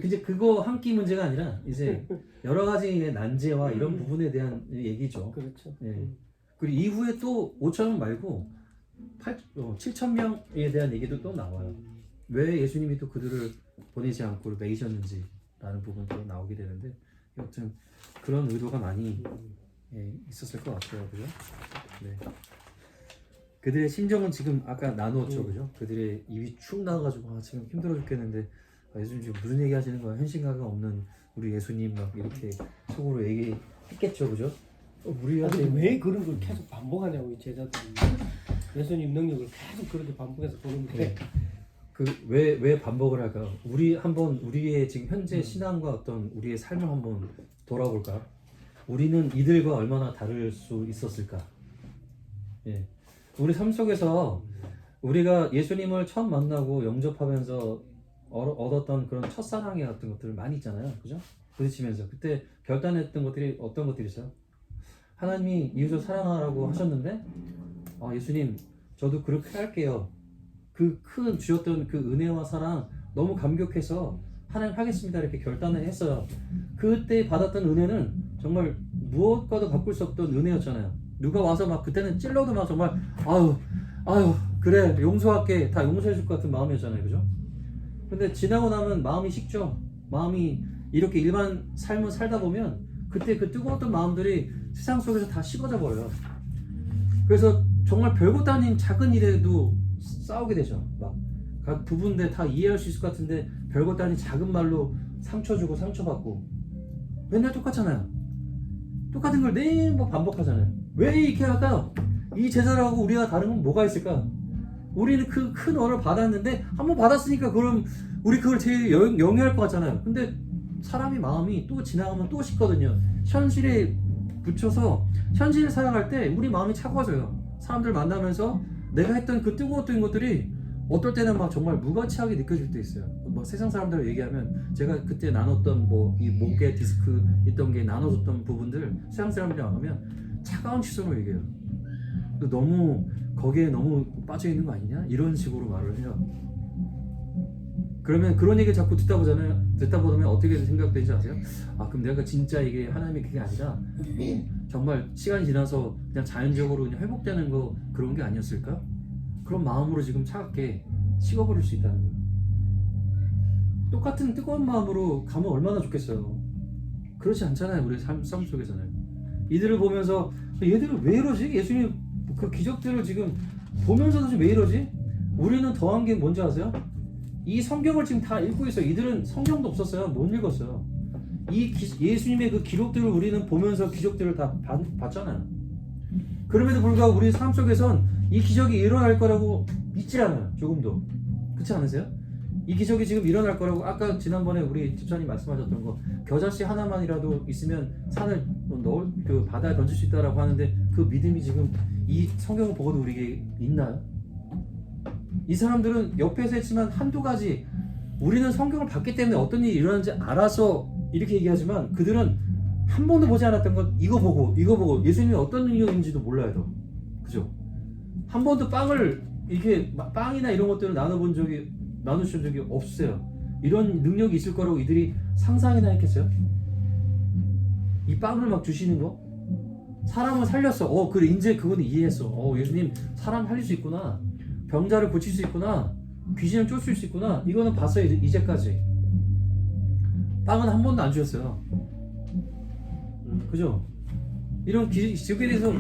이제 그거 한 끼 문제가 아니라 이제 여러 가지 난제와 이런 부분에 대한 얘기죠. 그렇죠. 예. 그리고 이후에 또 5,000명 말고 7,000명에 대한 얘기도 또 나와요. 왜 예수님이 또 그들을 보내지 않고 먹이셨는지라는 부분도 나오게 되는데 여튼 그런 의도가 많이 있었을 것 같아요, 그죠? 네. 그들의 심정은 지금 아까 나누었죠, 그죠? 그들의 입이 축 나와가지고 지금 힘들어 죽겠는데 예수님 지금 무슨 얘기 하시는 거야? 현실감가 없는 우리 예수님 막 이렇게 속으로 얘기했겠죠, 그죠? 근데 왜 그런 걸 계속 반복하냐고 이 제자들이. 예수님 능력을 계속 그렇게 반복해서 보는데 왜 반복을 할까요? 우리 한번 우리의 지금 현재 신앙과 어떤 우리의 삶을 한번 돌아볼까요? 우리는 이들과 얼마나 다를 수 있었을까? 예. 우리 삶 속에서 우리가 예수님을 처음 만나고 영접하면서 얻었던 그런 첫사랑의 같은 것들 많이 있잖아요, 그죠? 부딪히면서 그때 결단했던 것들이 어떤 것들이 있어요? 하나님이 이웃을 사랑하라고 하셨는데 예수님 저도 그렇게 할게요. 그 큰 주셨던 그 은혜와 사랑 너무 감격해서 하나님 하겠습니다 이렇게 결단을 했어요. 그때 받았던 은혜는 정말 무엇과도 바꿀 수 없던 은혜였잖아요. 누가 와서 막 그때는 찔러도 막 정말 아유 그래 용서할게 다 용서해줄 것 같은 마음이었잖아요, 그죠? 근데 지나고 나면 마음이 식죠. 마음이 이렇게 일반 삶을 살다 보면 그때 그 뜨거웠던 마음들이 세상 속에서 다 식어져 버려요. 그래서 정말 별것도 아닌 작은 일에도 싸우게 되죠. 막 각 부분들 다 이해할 수 있을 것 같은데 별것도 아닌 작은 말로 상처 주고 상처받고 맨날 똑같잖아요. 똑같은 걸 매일 반복하잖아요. 왜 이렇게 할까요? 이 제자라고 우리가 다른 건 뭐가 있을까? 우리는 그 큰 언어를 받았는데 한번 받았으니까 그럼 우리 그걸 제일 영위할 것 같잖아요. 근데 사람이 마음이 또 지나가면 또 식거든요. 현실에 붙여서 현실을 살아갈 때 우리 마음이 차가워져요. 사람들 만나면서 내가 했던 그 뜨거웠던 것들이 어떨 때는 막 정말 무가치하게 느껴질 때 있어요. 뭐 세상 사람들 얘기하면 제가 그때 나눴던 뭐 이 목에 디스크 있던 게 나눠줬던 부분들 세상 사람들이 나오면 차가운 시선으로 얘기해요. 너무 거기에 너무 빠져 있는 거 아니냐? 이런 식으로 말을 해요. 그러면 그런 얘기 자꾸 듣다 보면 어떻게 생각되는지 아세요? 아, 그럼 내가 진짜 이게 하나님의 그게 아니라 뭐 정말 시간이 지나서 그냥 자연적으로 그냥 회복되는 거 그런 게 아니었을까? 그런 마음으로 지금 차갑게 식어버릴 수 있다는 거예요. 똑같은 뜨거운 마음으로 가면 얼마나 좋겠어요. 그렇지 않잖아요. 우리 삶 속에서는. 이들을 보면서 얘들은 왜 이러지? 예수님 그 기적들을 지금 보면서도 지금 왜 이러지? 우리는 더한 게 뭔지 아세요? 이 성경을 지금 다 읽고 있어요. 이들은 성경도 없었어요. 못 읽었어요. 예수님의 그 기록들을 우리는 보면서 기적들을 다 봤잖아요. 그럼에도 불구하고 우리 삶 속에선 이 기적이 일어날 거라고 믿지 않아요. 조금도. 그렇지 않으세요? 이 기적이 지금 일어날 거라고 아까 지난번에 우리 집사님 말씀하셨던 거 겨자씨 하나만이라도 있으면 산을 넣을 그 바다에 던질 수 있다라고 하는데 그 믿음이 지금 이 성경을 보고도 우리에게 있나요? 이 사람들은 옆에서 했지만 한두 가지 우리는 성경을 봤기 때문에 어떤 일이 일어나는지 알아서 이렇게 얘기하지만 그들은 한 번도 보지 않았던 것 이거 보고 예수님이 어떤 능력인지도 몰라요. 더. 그죠? 한 번도 빵을 이렇게 빵이나 이런 것들을 나누신 적이 없어요. 이런 능력이 있을 거라고 이들이 상상이나 했겠어요? 이 빵을 막 주시는 거? 사람을 살렸어. 그래 이제 그건 이해했어. 예수님 사람 살릴 수 있구나. 병자를 고칠 수 있구나. 귀신을 쫓을 수 있구나. 이거는 봤어요. 이제까지. 빵은 한 번도 안 주셨어요. 그죠? 이런 기적에 대해서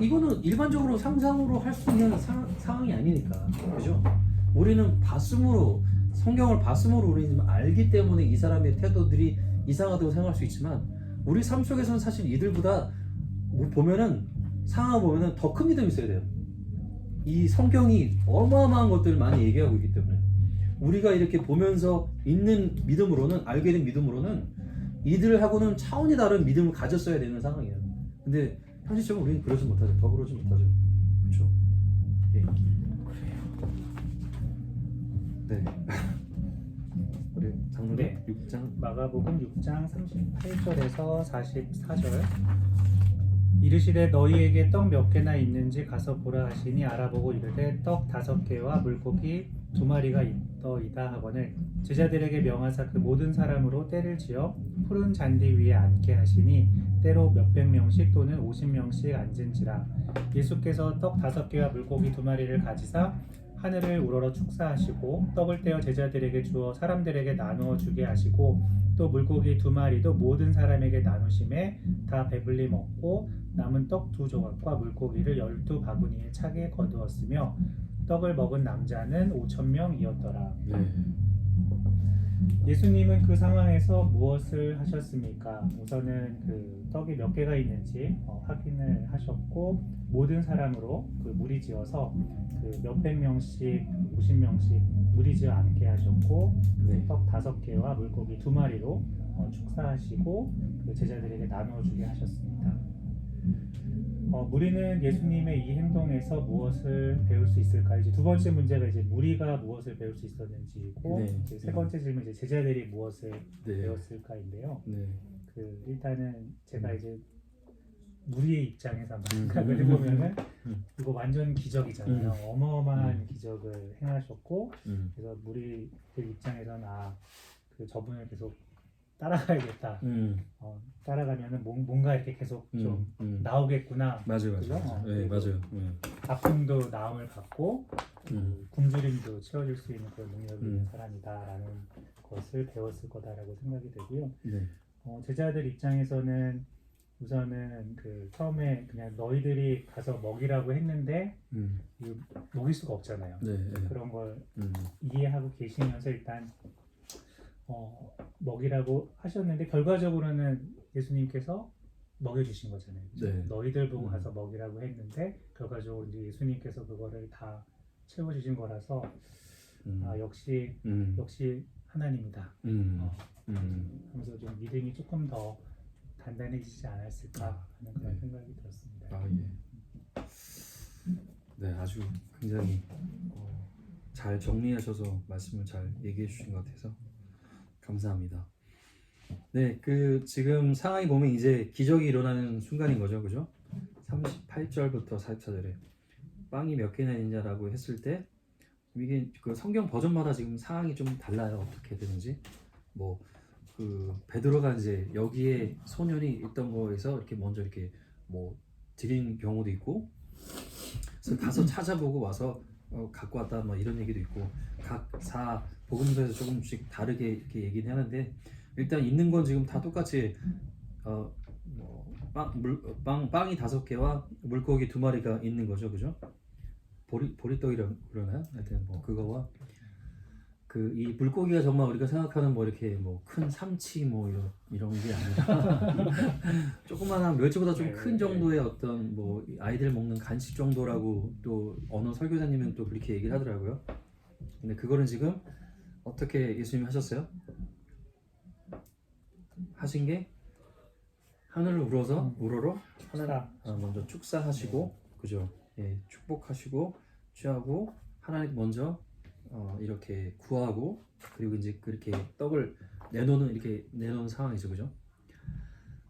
이거는 일반적으로 상상으로 할 수 있는 상황이 아니니까. 그죠? 우리는 성경을 봤음으로 우리는 알기 때문에 이 사람의 태도들이 이상하다고 생각할 수 있지만 우리 삶 속에서는 사실 이들보다 상황을 보면은 더 큰 믿음이 있어야 돼요. 이 성경이 어마어마한 것들을 많이 얘기하고 있기 때문에 우리가 이렇게 보면서 있는 믿음으로는 알게 된 믿음으로는 이들하고는 차원이 다른 믿음을 가졌어야 되는 상황이에요. 근데 현실적으로 우리는 그러지 못하죠. 더 그러지 못하죠. 그렇죠? 네. 네. 우리 장로님 네. 6장 마가복음 6장 38절에서 44절 이르시되 너희에게 떡 몇 개나 있는지 가서 보라 하시니 알아보고 이르되 떡 5개와 물고기 2마리가 있더이다 하거늘 제자들에게 명하사 그 모든 사람으로 때를 지어 푸른 잔디 위에 앉게 하시니 때로 몇백 명씩 또는 50명씩 앉은지라 예수께서 떡 5개와 물고기 2마리를 가지사 하늘을 우러러 축사하시고 떡을 떼어 제자들에게 주어 사람들에게 나누어 주게 하시고 또 물고기 2마리도 모든 사람에게 나누심에 다 배불리 먹고 남은 떡 2조각과 물고기를 12바구니에 차게 거두었으며 떡을 먹은 남자는 5,000명이었더라. 네. 예수님은 그 상황에서 무엇을 하셨습니까? 우선은 그 떡이 몇 개가 있는지 확인을 하셨고 모든 사람으로 그 무리지어서 그 몇백 명씩 50명씩 무리지어 앉게 하셨고 네. 떡 5개와 물고기 2마리로 축사하시고 그 제자들에게 나누어 주게 하셨습니다. 무리는 예수님의 이 행동에서 무엇을 배울 수 있을까요? 이제 두 번째 문제가 이제 무리가 무엇을 배울 수 있었는지고 네. 이제 세 번째 질문 이제 제자들이 무엇을 네. 배웠을까인데요. 네. 그 일단은 제가 이제 무리의 입장에서 생각을 해보면은 이거 완전 기적이잖아요. 어마어마한 기적을 행하셨고 그래서 무리들 입장에서는 그 저분을 계속 따라가야겠다. 따라가면은 뭔가 이렇게 계속 좀 나오겠구나. 맞아요. 그죠? 네, 맞아요. 아픔도 나음을 받고 굶주림도 채워줄 수 있는 그런 능력이 있는 사람이다라는 것을 배웠을 거다라고 생각이 되고요. 네. 제자들 입장에서는 우선은 그 처음에 그냥 너희들이 가서 먹이라고 했는데 먹일 수가 없잖아요. 네. 그런 걸 이해하고 계시면서 일단 먹이라고 하셨는데 결과적으로는 예수님께서 먹여주신 거잖아요. 네. 너희들 보고 가서 먹이라고 했는데 결과적으로 이제 예수님께서 그거를 다 채워주신 거라서 역시 하나님이다. 음. 어, 음. 하면서 좀 믿음이 조금 더 단단해지지 않았을까 하는 그런 네. 생각이 들었습니다. 아 예. 네, 아주 굉장히 잘 정리하셔서 말씀을 잘 얘기해 주신 것 같아서 감사합니다. 네, 그 지금 상황이 보면 이제 기적이 일어나는 순간인 거죠, 그죠? 38절부터 44절에 빵이 몇 개나 있냐라고 했을 때 이게 그 성경 버전마다 지금 상황이 좀 달라요. 어떻게 되는지 뭐 그 베드로가 이제 여기에 소년이 있던 거에서 이렇게 먼저 이렇게 뭐 드린 경우도 있고, 그래서 가서 찾아보고 와서 갖고 왔다 뭐 이런 얘기도 있고, 각 사 복음서에서 조금씩 다르게 이렇게 얘기는 하는데 일단 있는 건 지금 다 똑같이 빵이 5개와 물고기 2마리가 있는 거죠, 그죠? 보리떡이라고 그러나요? 하여튼 뭐 그거와 그 이 물고기가 정말 우리가 생각하는 뭐 이렇게 뭐 큰 삼치 뭐 이런 게 아니라 조그만한 멸치보다 좀 큰 정도의 어떤 뭐 아이들 먹는 간식 정도라고 또 어느 설교자님은 또 그렇게 얘기를 하더라고요. 근데 그거는 지금 어떻게 예수님이 하셨어요? 하신 게 하늘을 우러러 하나 먼저 축사하시고, 그죠? 예, 축복하시고 취하고 하나님 먼저 이렇게 구하고, 그리고 이제 그렇게 떡을 내놓는 상황이죠, 그죠?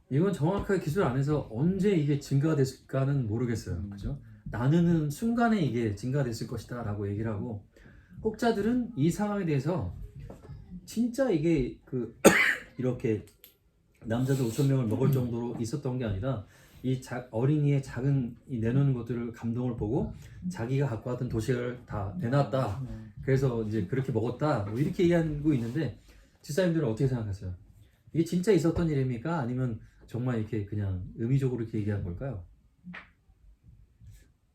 이건 정확하게 기술 안에서 언제 이게 증가가 됐을까는 모르겠어요, 그죠? 나누는 순간에 이게 증가됐을 것이다라고 얘기를 하고, 혹자들은 이 상황에 대해서 진짜 이게 그 이렇게 남자들 5,000명을 먹을 정도로 있었던 게 아니라 이 어린이의 작은 이 내놓는 것들을 감동을 보고 자기가 갖고 왔던 도시락을 다 내놨다. 그래서 이제 그렇게 먹었다. 뭐 이렇게 얘기하고 있는데 집사님들은 어떻게 생각하세요? 이게 진짜 있었던 일입니까? 아니면 정말 이렇게 그냥 의미적으로 이렇게 얘기한 걸까요?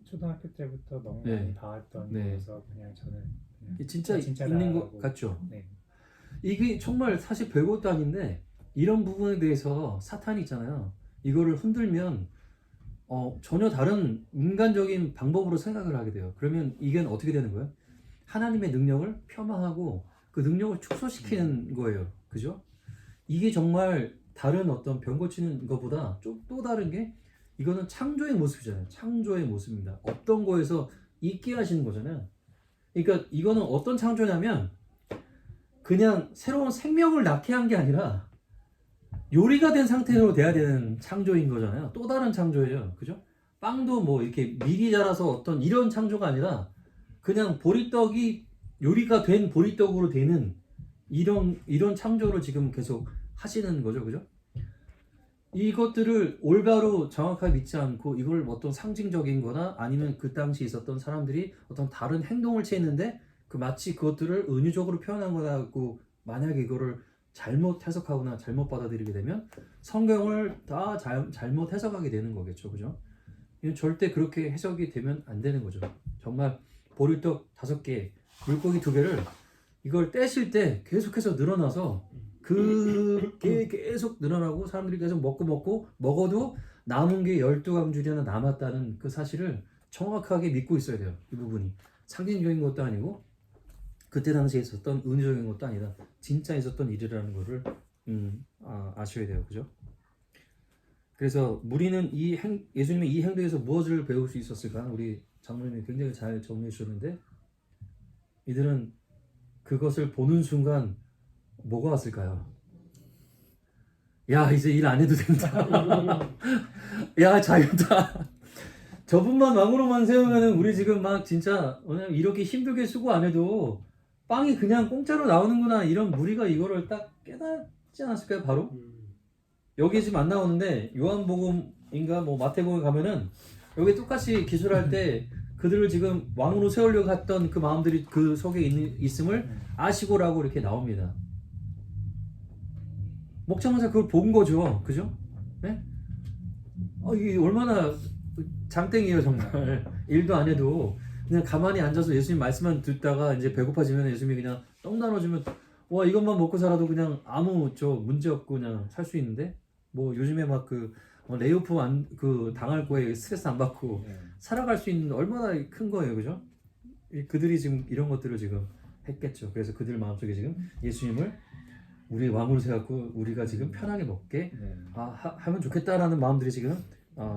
초등학교 때부터 너무 네. 많이 봐왔던 네. 거여서 그냥 저는 이게 진짜 진짜다라고. 있는 것 같죠? 네. 이게 정말 사실 별것도 아닌데 이런 부분에 대해서 사탄이 있잖아요. 이거를 흔들면 전혀 다른 인간적인 방법으로 생각을 하게 돼요. 그러면 이게 어떻게 되는 거예요? 하나님의 능력을 폄하하고 그 능력을 축소시키는 거예요. 그죠? 이게 정말 다른 어떤 병 고치는 것보다 좀 또 다른 게, 이거는 창조의 모습이잖아요. 창조의 모습입니다. 없던 거에서 있게 하시는 거잖아요. 그러니까 이거는 어떤 창조냐면 그냥 새로운 생명을 낳게 한 게 아니라 요리가 된 상태로 돼야 되는 창조인 거잖아요. 또 다른 창조예요. 그죠? 빵도 뭐 이렇게 미리 자라서 어떤 이런 창조가 아니라 그냥 보리떡이 요리가 된 보리떡으로 되는 이런 창조를 지금 계속 하시는 거죠. 그죠? 이것들을 올바로 정확하게 믿지 않고 이걸 어떤 상징적인 거나 아니면 그 당시 있었던 사람들이 어떤 다른 행동을 취했는데 그 마치 그것들을 은유적으로 표현한 거라고 만약에 이거를 잘못 해석하거나 잘못 받아들이게 되면 성경을 다 잘못 해석하게 되는 거겠죠. 그죠? 이건 절대 그렇게 해석이 되면 안 되는 거죠. 정말 보리떡 5개, 물고기 2개를 이걸 떼실 때 계속해서 늘어나서 그게 계속 늘어나고 사람들이 계속 먹어도 남은 게 12광줄이나 남았다는 그 사실을 정확하게 믿고 있어야 돼요. 이 부분이 상징적인 것도 아니고 그때 당시에 있었던 은유적인 것도 아니다. 진짜 있었던 일이라는 거를 아셔야 돼요. 그죠? 그래서 무리는 예수님의 이 행동에서 무엇을 배울 수 있었을까? 우리 장로님이 굉장히 잘 정리해 주셨는데, 이들은 그것을 보는 순간 뭐가 왔을까요? 야, 이제 일 안 해도 된다. 야, 자유다. 저분만 왕으로만 세우면은 우리 지금 막 진짜 이렇게 힘들게 수고 안 해도 빵이 그냥 공짜로 나오는구나, 이런 무리가 이거를 딱 깨닫지 않았을까요? 바로 여기 지금 안 나오는데 요한복음인가 뭐 마태복음 가면은 여기 똑같이 기술할 때 그들을 지금 왕으로 세우려고 했던 그 마음들이 그 속에 있음을 아시고라고 이렇게 나옵니다. 목장사 그걸 본 거죠, 그죠? 네? 이게 얼마나 장땡이에요, 정말. 일도 안 해도 그냥 가만히 앉아서 예수님 말씀만 듣다가 이제 배고파지면 예수님이 그냥 떡 나눠주면 와, 이것만 먹고 살아도 그냥 아무 문제 없고 그냥 살 수 있는데, 뭐 요즘에 막 레이오프 당할 거에 스트레스 안 받고 살아갈 수 있는 얼마나 큰 거예요, 그죠? 그들이 지금 이런 것들을 지금 했겠죠. 그래서 그들 마음속에 지금 예수님을 우리 왕으로 세갖고 우리가 지금 편하게 먹게 네. 하면 좋겠다라는 마음들이 지금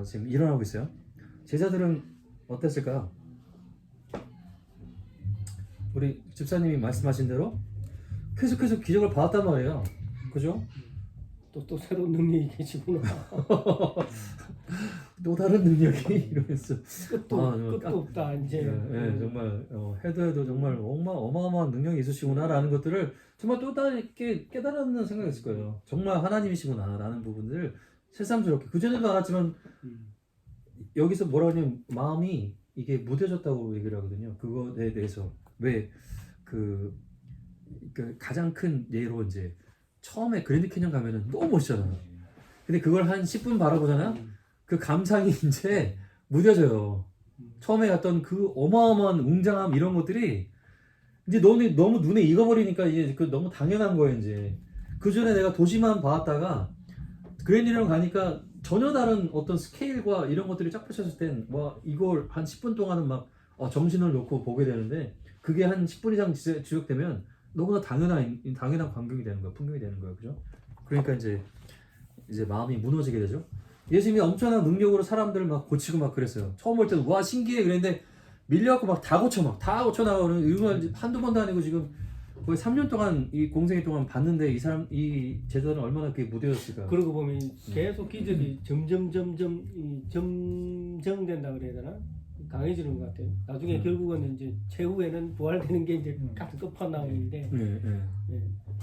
지금 일어나고 있어요. 제자들은 어땠을까요? 우리 집사님이 말씀하신 대로 계속해서 기적을 받았단 말이에요. 그죠? 또 새로운 능력이 계시구나. 또 다른 능력이 이러면서 끝도 없다 이제. 정말 해도 정말 어마어마한 능력이 있으시구나라는 것들을 정말 또 다르게 깨달는 생각이 있을 거예요. 정말 하나님이시구나라는 부분들을 새삼스럽게 그전에도 알았지만 여기서 뭐라 하냐면 마음이 이게 무뎌졌다고 얘기를 하거든요. 그거에 대해서 왜 그 가장 큰 예로 이제 처음에 그랜드 캐년 가면은 너무 멋있잖아요. 근데 그걸 한 10분 바라보잖아요. 그 감상이 이제 무뎌져요. 처음에 갔던 그 어마어마한 웅장함 이런 것들이 이제 너무 눈에 익어버리니까 이제 그 너무 당연한 거예요. 이제 그 전에 내가 도시만 봐왔다가 그랜디랑 가니까 전혀 다른 어떤 스케일과 이런 것들이 쫙 펼쳐졌을 땐 와 이걸 한 10분 동안은 막 정신을 놓고 보게 되는데 그게 한 10분 이상 지속되면 너무나 당연한 광경이 되는 거예요. 풍경이 되는 거예요. 그죠? 그러니까 이제 마음이 무너지게 되죠. 예수님이 엄청난 능력으로 사람들을 막 고치고 막 그랬어요. 처음 볼 때도 와 신기해 그랬는데 밀려갖고 막 다 고쳐 나가는 이걸 한두 번도 아니고 지금 거의 3년 동안 이 공생애 동안 봤는데 이 제자들은 얼마나 그게 무뎌졌을까. 그러고 보면 계속 기적이 점점 점정된다 그래야 되나? 강해지는 것 같아요. 나중에 결국은 이제 최후에는 부활되는 게 이제 같은 끝판왕인데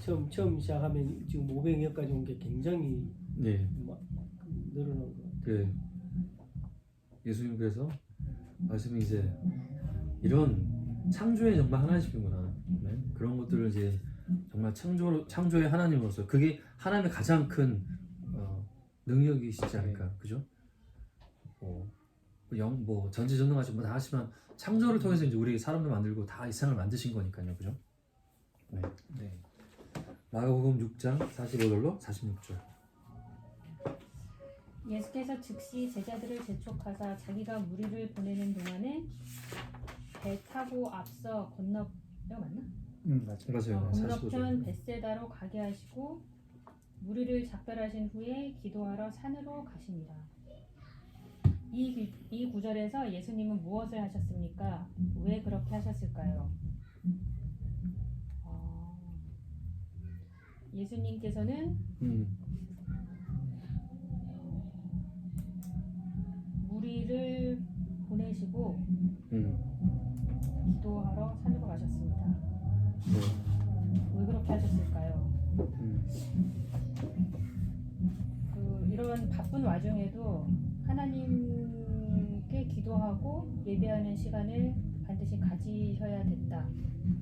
처음 시작하면 지금 500여까지 온 게 굉장히 막 늘어난 것 같아요. 예수님 그래서 말씀이 이제 이런 창조의 정말 하나님이구나. 그런 것들을 이제 정말 창조의 하나님으로서 그게 하나님의 가장 큰 능력이시지 않을까, 그죠? 뭐 전지전능하시고 다 하시면 창조를 통해서 이제 우리 사람도 만들고 다 이 세상을 만드신 거니까요, 그죠? 네. 마가복음 6장 45절로 46절. 예수께서 즉시 제자들을 재촉하사 자기가 무리를 보내는 동안에 배 타고 앞서 건너편 맞아요. 건너편 벳세다로 가게 하시고 무리를 작별하신 후에 기도하러 산으로 가시니라. 이 구절에서 예수님은 무엇을 하셨습니까? 왜 그렇게 하셨을까요? 예수님께서는 무리를 보내시고 기도하러 산으로 가셨습니다. 왜 그렇게 하셨을까요? 이런 바쁜 와중에도 하나님께 기도하고 예배하는 시간을 반드시 가지셔야 됐다.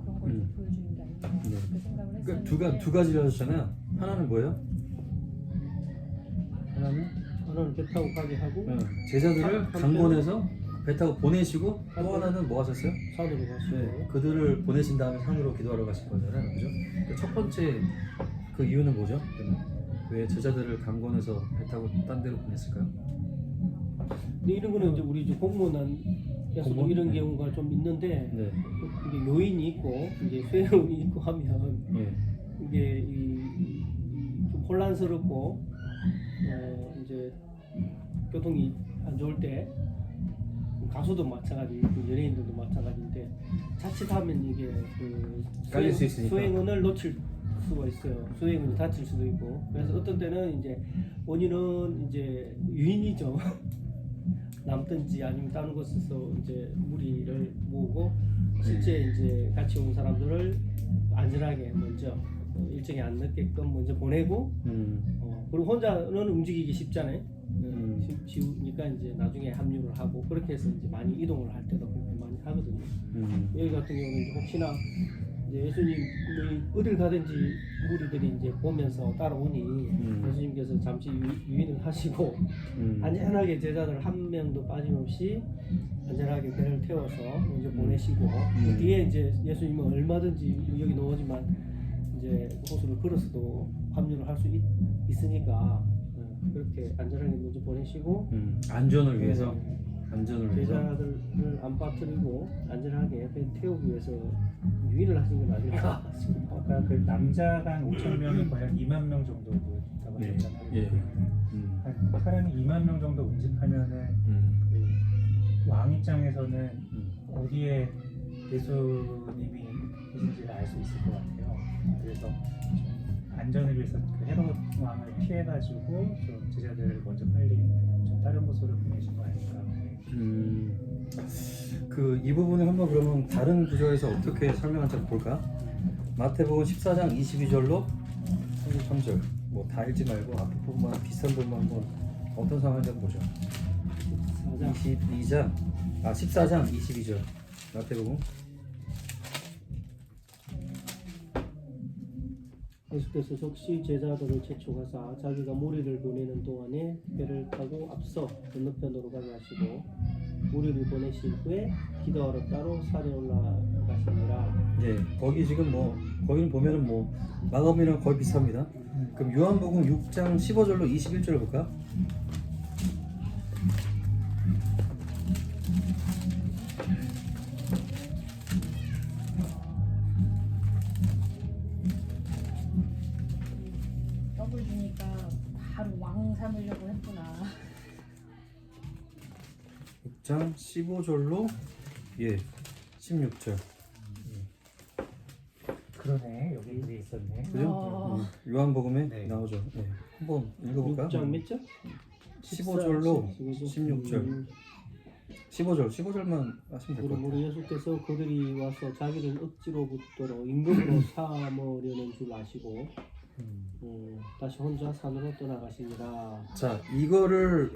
그런 걸 좀 보여주는 게 아닌가 그렇게 생각을 했었는데 그러니까 두 가지를 하셨잖아요. 하나는 뭐예요? 하나는 배 타고 가게 하고 제자들을 강권해서 배 타고 보내시고 또 하나는 뭐 하셨어요? 산으로 가시고 그들을 보내신 다음에 산으로 기도하러 가신 거잖아요, 그죠? 그러니까 첫 번째 그 이유는 뭐죠? 왜 제자들을 강권해서 배 타고 딴 데로 보냈을까요? 근데 이런 거는 이제 우리 이제 공무원에서도 이런 경우가 좀 있는데 이게 요인이 있고 이제 수혜원이 있고 하면 이게 좀 혼란스럽고 이제 교통이 안 좋을 때 가수도 마찬가지고 연예인들도 마찬가지인데 자칫하면 이게 깔릴 수 있으니까. 수행원을 놓칠 수가 있어요. 수행원이 다칠 수도 있고 그래서 어떤 때는 이제 원인은 이제 유인이죠. 남든지 아니면 다른 곳에서 이제 무리를 모으고 실제 이제 같이 온 사람들을 안전하게 먼저 일정에 안 늦게끔 먼저 보내고 그리고 혼자는 움직이기 쉽잖아요. 쉬우니까 이제 나중에 합류를 하고 그렇게 해서 이제 많이 이동을 할 때도 그렇게 많이 하거든요. 여기 같은 경우는 이제 혹시나 이제 예수님이 어딜 가든지 무리들이 이제 보면서 따라오니 예수님께서 잠시 유인을 하시고 안전하게 제자들 한 명도 빠짐없이 안전하게 배를 태워서 먼저 보내시고 그 뒤에 이제 예수님은 얼마든지 여기 나오지만 이제 호수를 걸어서도 합류를 할 수 있으니까 그렇게 안전하게 먼저 보내시고 안전을 위해서 안전을 위해서. 제자들을 안 빠뜨리고 안전하게 태우기 위해서 유인을 하신 건 아닐까 싶습니다. 아까 그 남자가 한 5천 명이 거의 한 2만 명 정도 있다고 네. 하셨잖아요. 예. 한 사람이 2만 명 정도 운집하면은 그 왕 입장에서는 어디에 예수님이 계신지를 알 수 있을 것 같아요. 그래서 좀 안전을 위해서 그 헤롯 왕을 피해가지고 좀 제자들을 먼저 빨리 좀 다른 곳으로 보내신 거 아닐까. 그 이 부분을 한번 그러면 다른 구절에서 어떻게 설명할지 볼까? 마태복음 14장 22절로 33절 뭐 다 읽지 말고 앞에 부분만 비슷한 부분만 한번 어떤 상황인지 보죠. 14장 22절 마태복음. 예수께서 적시 제자들을 재촉하사 자기가 무리를 보내는 동안에 배를 타고 앞서 건너편으로 가게 하시고 무리를 보내신 후에 기도하러 따로 산에 올라가시니라. 예, 거기 지금 뭐 거기는 보면은 뭐 마가복음이랑 거의 비슷합니다. 그럼 요한복음 6장 15절로 21절을 볼까? 떡을 주니까 바로 왕 삼으려고 했구나. 6장 15절로 예 16절. 그러네, 여기 우리 있었네. 그죠? 요한복음에 네. 나오죠. 네. 한번 읽어볼까? 6장 몇 절? 15절로 16절. 15절만 하시면 될 것 그러므로 같아요. 예수께서 그들이 와서 자기를 억지로 붙들어 임금으로 삼으려는 줄 아시고 다시 혼자 산으로 떠나가시니라. 자, 이거를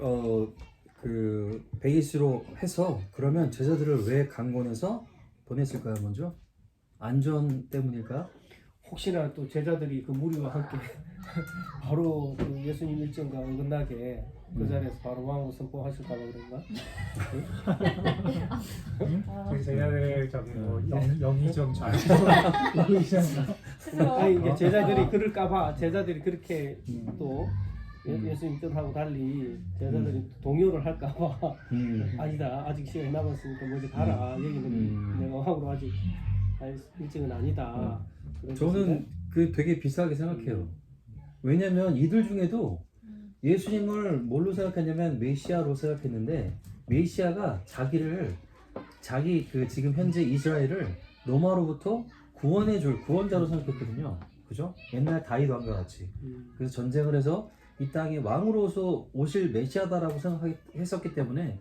그 베이스로 해서 그러면 제자들을 왜 강권해서 보냈을까요? 먼저 안전 때문일까? 혹시나 또 제자들이 그 무리와 함께 바로 그 예수님 일정과 어긋나게 그 자리에서 바로 왕으로 선포하실까 봐 그런가? 저희 제자들 저기 뭐 영이 좀 잘. 스스로 아니 이게 제자들이 그럴까 봐 제자들이 그렇게 또 예수님 뜻하고 달리 제자들이 동요를 할까 봐 아니다 아직 시간이 남았으니까 먼저 가라 여기는 내가 왕으로 아직 일정은 아니다. 그런 저는 뜻인데? 그 되게 비싸게 생각해요. 왜냐면 이들 중에도 예수님을 뭘로 생각했냐면 메시아로 생각했는데 메시아가 자기 그 지금 현재 이스라엘을 로마로부터 구원해줄 구원자로 생각했거든요. 그죠? 옛날 다윗 왕과 같이. 그래서 전쟁을 해서 이 땅에 왕으로서 오실 메시아다라고 생각했었기 때문에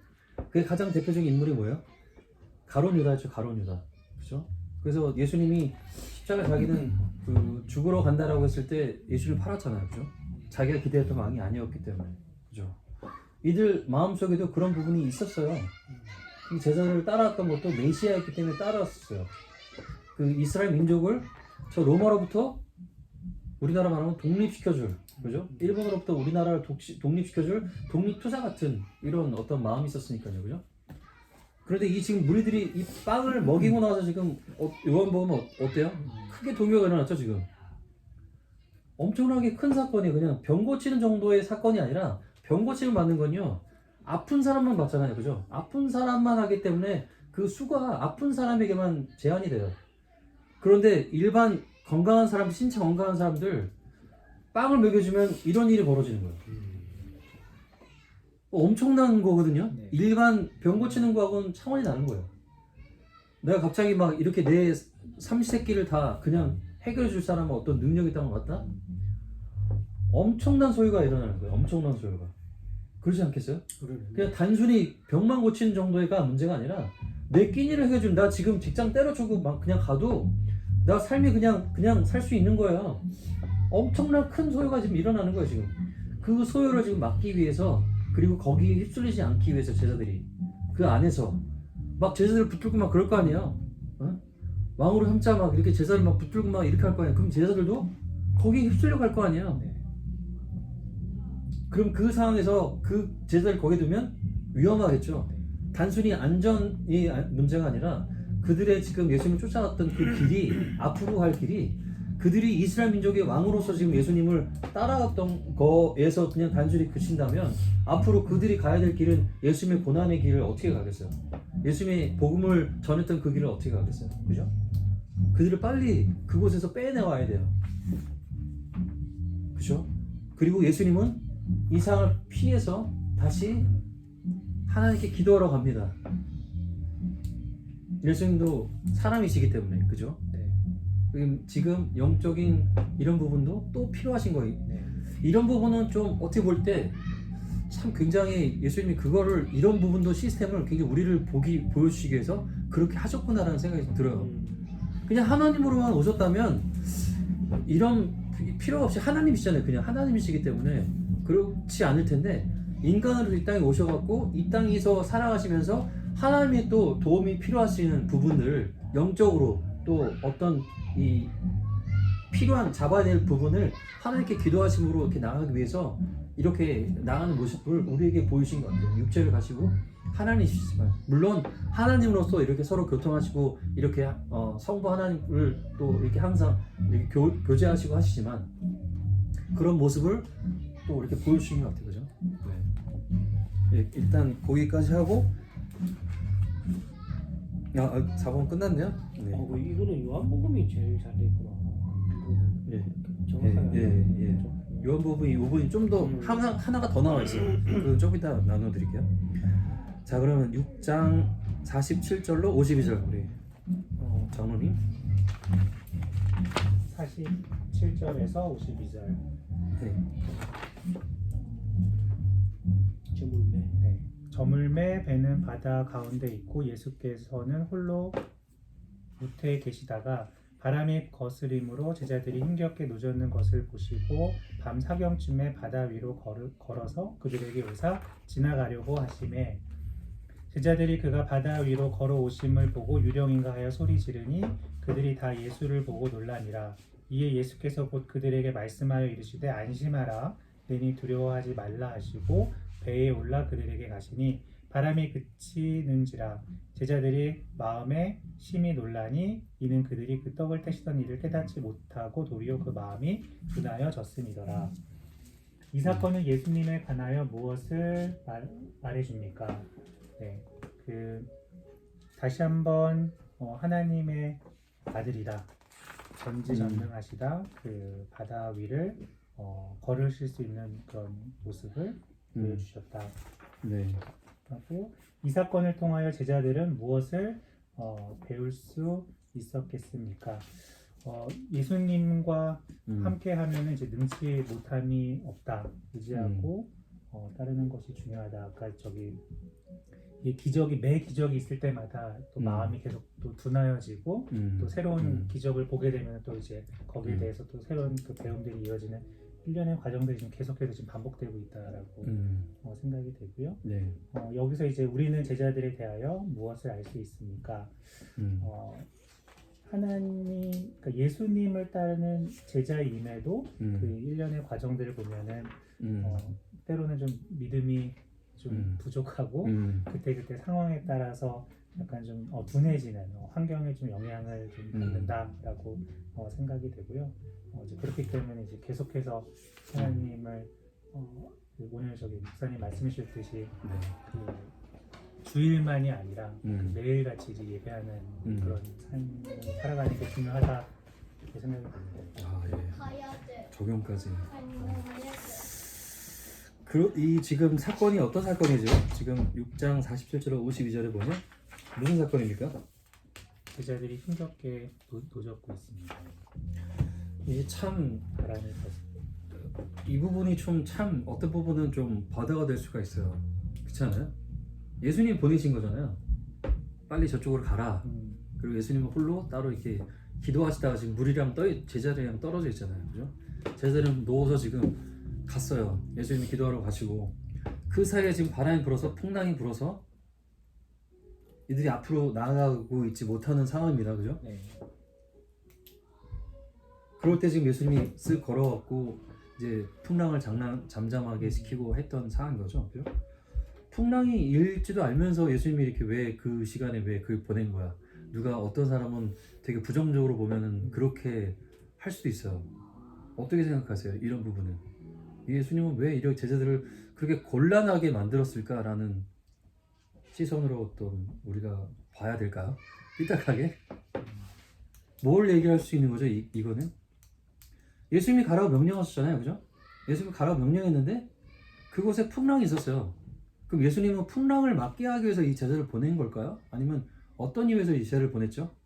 그게 가장 대표적인 인물이 뭐예요? 가룟 유다였죠. 가룟 유다. 그죠? 그래서 예수님이 십자가 자기는 그 죽으러 간다라고 했을 때 예수를 팔았잖아요. 그죠? 자기가 기대했던 왕이 아니었기 때문에. 그죠? 이들 마음속에도 그런 부분이 있었어요. 이 제자들을 따라왔던 것도 메시아였기 때문에 따라왔었어요. 그 이스라엘 민족을 저 로마로부터 우리나라 말하면 독립시켜줄, 그죠? 일본으로부터 우리나라를 독립시켜줄 독립투사 같은 이런 어떤 마음이 있었으니까요. 그죠? 그런데 이 지금 무리들이 이 빵을 먹이고 나서 지금 요한복음은 어때요? 크게 동요가 일어났죠 지금. 엄청나게 큰 사건이 그냥 병 고치는 정도의 사건이 아니라 병 고침을 받는 건요 아픈 사람만 받잖아요. 그죠? 아픈 사람만 하기 때문에 그 수가 아픈 사람에게만 제한이 돼요. 그런데 일반 건강한 사람, 신체 건강한 사람들 빵을 먹여주면 이런 일이 벌어지는 거예요. 엄청난 거거든요. 네. 일반 병 고치는 거하고는 차원이 다른 거예요. 내가 갑자기 막 이렇게 내 삼시세끼를 다 그냥 해결해 줄 사람은 어떤 능력이 있다는 것 같다? 엄청난 소요가 일어나는 거예요. 엄청난 소요가. 그렇지 않겠어요? 그냥 단순히 병만 고치는 정도가 문제가 아니라 내 끼니를 해결해주면 나 지금 직장 때려주고 막 그냥 가도 나 삶이 그냥 살 수 있는 거예요. 엄청난 큰 소요가 지금 일어나는 거예요. 지금 그 소요를 지금 막기 위해서 그리고 거기에 휩쓸리지 않기 위해서 제자들이 그 안에서 막 제자들을 붙들고 막 그럴 거 아니에요. 어? 왕으로 삼자 막 이렇게 제자를 막 붙들고 막 이렇게 할 거 아니에요. 그럼 제자들도 거기에 휩쓸려 갈 거 아니에요. 네. 그럼 그 상황에서 그 제자를 거기에 두면 위험하겠죠. 단순히 안전이 문제가 아니라 그들의 지금 예수님을 쫓아갔던 그 길이 앞으로 갈 길이 그들이 이스라엘 민족의 왕으로서 지금 예수님을 따라갔던 거에서 그냥 단순히 그친다면 앞으로 그들이 가야 될 길은 예수님의 고난의 길을 어떻게 가겠어요? 예수님의 복음을 전했던 그 길을 어떻게 가겠어요? 그죠? 그들을 빨리 그곳에서 빼내와야 돼요. 그죠? 그리고 예수님은 이 상을 피해서 다시 하나님께 기도하러 갑니다. 예수님도 사람이시기 때문에, 그죠? 지금 영적인 이런 부분도 또 필요하신 거예요. 이런 부분은 좀 어떻게 볼 때 참 굉장히 예수님이 그거를 이런 부분도 시스템을 굉장히 우리를 보여주시기 위해서 그렇게 하셨구나라는 생각이 들어요. 그냥 하나님으로만 오셨다면 이런 필요 없이 하나님이시잖아요. 그냥 하나님이시기 때문에 그렇지 않을 텐데 인간으로 이 땅에 오셔갖고 이 땅에서 살아가시면서 하나님의 또 도움이 필요하시는 부분을 영적으로 또 어떤 이 필요한 잡아야 될 부분을 하나님께 기도하심으로 이렇게 나가기 위해서 이렇게 나가는 모습을 우리에게 보이신 것 같아요. 육체를 가시고 하나님이시지만 물론 하나님으로서 이렇게 서로 교통하시고 이렇게 성부 하나님을 또 이렇게 항상 이렇게 교제하시고 하시지만 그런 모습을 또 이렇게 보여주신 것 같아요. 그죠? 네. 일단 거기까지 하고 4번 끝났네요. 네. 이거는 요한복음이 제일 잘 돼 있구나. 예. 정확하게. 요한복음이 이 부분이 좀 더 하나가 더 나와 있어요. 그건 좀 이따 나눠드릴게요. 자, 그러면 6장 47절로 52절 우리 장로님. 47절에서 52절. 네. 저물매. 네. 저물매 배는 바다 가운데 있고 예수께서는 홀로 무태에 계시다가 바람이 거스림으로 제자들이 힘겹게 노젓는 것을 보시고 밤 사경쯤에 바다 위로 걸어서 그들에게 오사 지나가려고 하심에 제자들이 그가 바다 위로 걸어오심을 보고 유령인가 하여 소리 지르니 그들이 다 예수를 보고 놀라니라. 이에 예수께서 곧 그들에게 말씀하여 이르시되 안심하라 내니 두려워하지 말라 하시고 배에 올라 그들에게 가시니 바람이 그치는지라. 제자들이 마음에 심히 놀라니 이는 그들이 그 떡을 떼시던 일을 깨닫지 못하고 도리어 그 마음이 둔하여졌음이더라. 이 사건은 예수님에 관하여 무엇을 말해줍니까? 네, 다시 한번 하나님의 아들이라 전지전능하시다 그 바다 위를 걸으실 수 있는 그런 모습을 보여주셨다. 네. 하고 이 사건을 통하여 제자들은 무엇을 배울 수 있었겠습니까? 예수님과 함께 하면은 이제 능치 못함이 없다. 의지하고 따르는 것이 중요하다. 아까 이 기적이 매 기적이 있을 때마다 또 마음이 계속 또 둔하여지고 또 새로운 기적을 보게 되면 또 이제 거기에 대해서 또 새로운 그 배움들이 이어지는 일련의 과정들이 지금 계속해서 지금 반복되고 있다라고 생각이 되고요. 네. 여기서 이제 우리는 제자들에 대하여 무엇을 알 수 있습니까? 하나님, 그러니까 예수님을 따르는 제자임에도 그 일련의 과정들을 보면은 때로는 좀 믿음이 좀 부족하고 그때 상황에 따라서 약간 좀 둔해지는 환경에 좀 영향을 좀 받는다라고 생각이 되고요. 이제 그렇기 때문에 이제 계속해서 하나님을 오늘 저기 목사님 말씀해 주셨듯이 그 주일만이 아니라 매일같이 이제 예배하는 그런 삶을 살아가는 게 중요하다 이렇게 생각이 듭니다. 예. 적용까지. 이 지금 사건이 어떤 사건이죠? 지금 6장 47절로 52절에 보면 무슨 사건입니까? 제자들이 힘겹게 노젓고 있습니다. 이게 참 바람이 거스. 이 부분이 좀 참 어떤 부분은 좀 바다가 될 수가 있어요. 그렇지 않아요? 예수님 보내신 거잖아요. 빨리 저쪽으로 가라. 그리고 예수님은 홀로 따로 이렇게 기도하시다가 지금 물이랑 제자들이랑 떨어져 있잖아요. 그죠? 제자들은 누워서 지금 갔어요. 예수님이 기도하러 가시고 그 사이에 지금 바람이 불어서 풍랑이 불어서 이들이 앞으로 나아가고 있지 못하는 상황입니다. 그죠? 네. 그럴 때 지금 예수님이 쓱 걸어갖고 이제 풍랑을 잠잠하게 시키고 했던 상황인 거죠. 그죠? 풍랑이 일지도 알면서 예수님이 이렇게 왜 그 시간에 왜 그걸 보낸 거야? 누가 어떤 사람은 되게 부정적으로 보면은 그렇게 할 수도 있어요. 어떻게 생각하세요? 이런 부분은 예수님은 왜 이렇게 제자들을 그렇게 곤란하게 만들었을까라는 시선으로 또 우리가 봐야 될까요? 삐딱하게 뭘 얘기할 수 있는 거죠? 이거는 예수님이 가라고 명령하셨잖아요, 그죠? 예수님이 가라고 명령했는데 그곳에 풍랑이 있었어요. 그럼 예수님은 풍랑을 막게 하기 위해서 이 제자를 보낸 걸까요? 아니면 어떤 이유에서 이 제자를 보냈죠?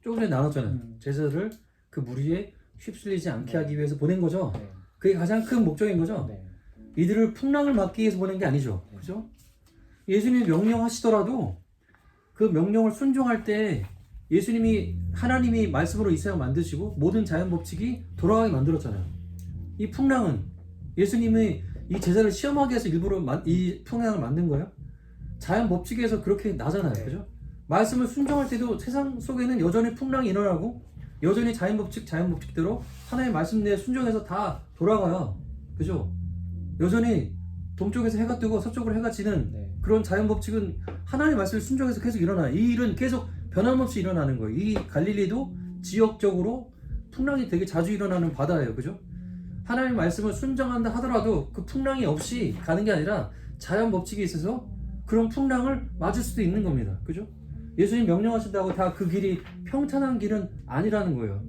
조금 전에 나눴잖아요. 제자들을 그 무리에 휩쓸리지 않게 하기 위해서 보낸 거죠. 네. 그게 가장 큰 목적인 거죠. 네. 이들을 풍랑을 막기 위해서 보낸 게 아니죠. 그죠? 예수님이 명령하시더라도 그 명령을 순종할 때 예수님이 하나님이 말씀으로 이 세상 만드시고 모든 자연 법칙이 돌아가게 만들었잖아요. 이 풍랑은 예수님이 이 제자를 시험하기 위해서 일부러 이 풍랑을 만든 거예요. 자연 법칙에서 그렇게 나잖아요. 네. 그죠? 말씀을 순종할 때도 세상 속에는 여전히 풍랑이 일어나고 여전히 자연 법칙대로 하나님의 말씀 내에 순종해서 다 돌아가요. 그죠? 여전히 동쪽에서 해가 뜨고 서쪽으로 해가 지는 네. 그런 자연 법칙은 하나님의 말씀을 순종해서 계속 일어나요. 이 일은 계속 변함없이 일어나는 거예요. 이 갈릴리도 지역적으로 풍랑이 되게 자주 일어나는 바다예요. 그죠? 하나님의 말씀을 순종한다 하더라도 그 풍랑이 없이 가는 게 아니라 자연 법칙이 있어서 그런 풍랑을 맞을 수도 있는 겁니다. 그죠? 예수님 명령하신다고 다 그 길이 평탄한 길은 아니라는 거예요.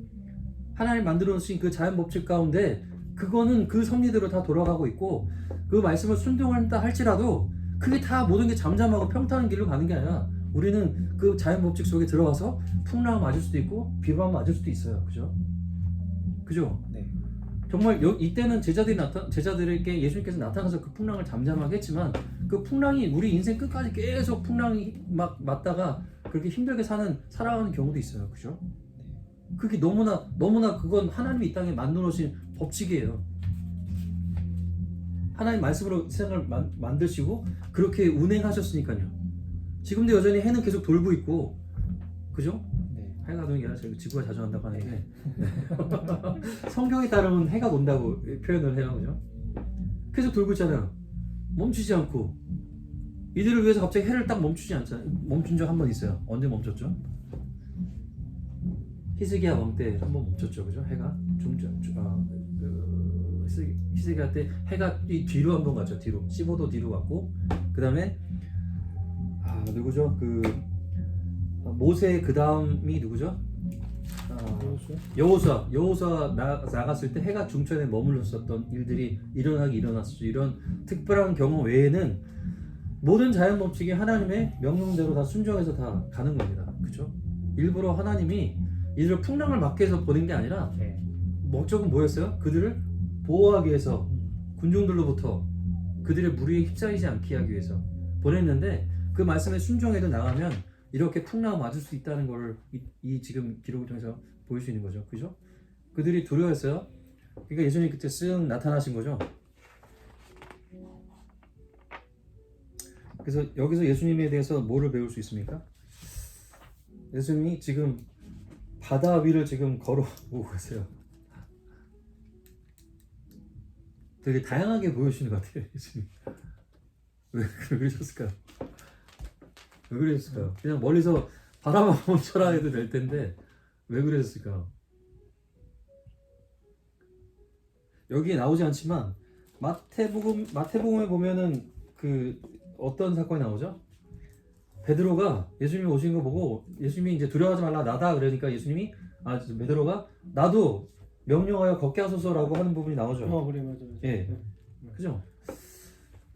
하나님 만들어 놓으신 그 자연 법칙 가운데 그거는 그 섭리대로 다 돌아가고 있고 그 말씀을 순종한다 할지라도 그게 다 모든 게 잠잠하고 평탄한 길로 가는 게 아니라 우리는 그 자연 법칙 속에 들어가서 풍랑을 맞을 수도 있고 비바람 맞을 수도 있어요. 그죠? 그죠? 네. 정말 이때는 제자들에게 예수님께서 나타나서 그 풍랑을 잠잠하게 했지만 그 풍랑이 우리 인생 끝까지 계속 풍랑이 막 맞다가 그렇게 힘들게 살아가는 경우도 있어요. 그죠? 그게 너무나 그건 하나님이 이 땅에 만들어 놓으신 법칙이에요. 하나님 말씀으로 세상을 만드시고 그렇게 운행하셨으니까요. 지금도 여전히 해는 계속 돌고 있고, 그죠? 네. 해가 도는 게 아니라 저희 지구가 자주 한다고 하는데 성경에 따르면 해가 돈다고 표현을 해요. 그죠? 계속 돌고 있잖아요. 멈추지 않고. 이들을 위해서 갑자기 해를 딱 멈춘 적 한 번 있어요. 언제 멈췄죠? 히스기야 왕 때 한 번 멈췄죠. 그죠? 해가 히스기야 때 해가 뒤로 한 번 갔죠. 뒤로 15도 뒤로 갔고 그 다음에 누구죠? 그 모세 그 다음이 누구죠? 여호수아 나갔을 때 해가 중천에 머물렀었던 일들이 일어났었죠. 이런 특별한 경우 외에는 모든 자연 법칙이 하나님의 명령대로 다 순종해서 다 가는 겁니다. 그렇죠? 일부러 하나님이 이들을 풍랑을 막기 위해서 보낸 게 아니라 네. 목적은 뭐였어요? 그들을 보호하기 위해서 군중들로부터 그들의 무리에 휩싸이지 않게 하기 위해서 보냈는데 그 말씀에 순종해도 나가면 이렇게 풍랑을 맞을 수 있다는 걸 이 지금 기록을 통해서 보일 수 있는 거죠. 그죠? 그들이 두려워했어요. 그러니까 예수님이 그때 쓱 나타나신 거죠. 그래서 여기서 예수님에 대해서 뭐를 배울 수 있습니까? 예수님이 지금 바다 위를 지금 걸어오고 계세요. 되게 다양하게 보여주시는 것 같아요. 예수님. 왜 그러셨을까요? 왜 그러셨을까요? 그냥 멀리서 바라만 멈춰라 해도 될 텐데 왜 그러셨을까요? 여기에 나오지 않지만 마태복음에 보면은 그 어떤 사건이 나오죠? 베드로가 예수님이 오신 거 보고 예수님이 이제 두려워하지 말라 나다 그러니까 예수님이 베드로가 나도 명령하여 걷게 하소서라고 하는 부분이 나오죠. 그래 맞아. 예, 그죠?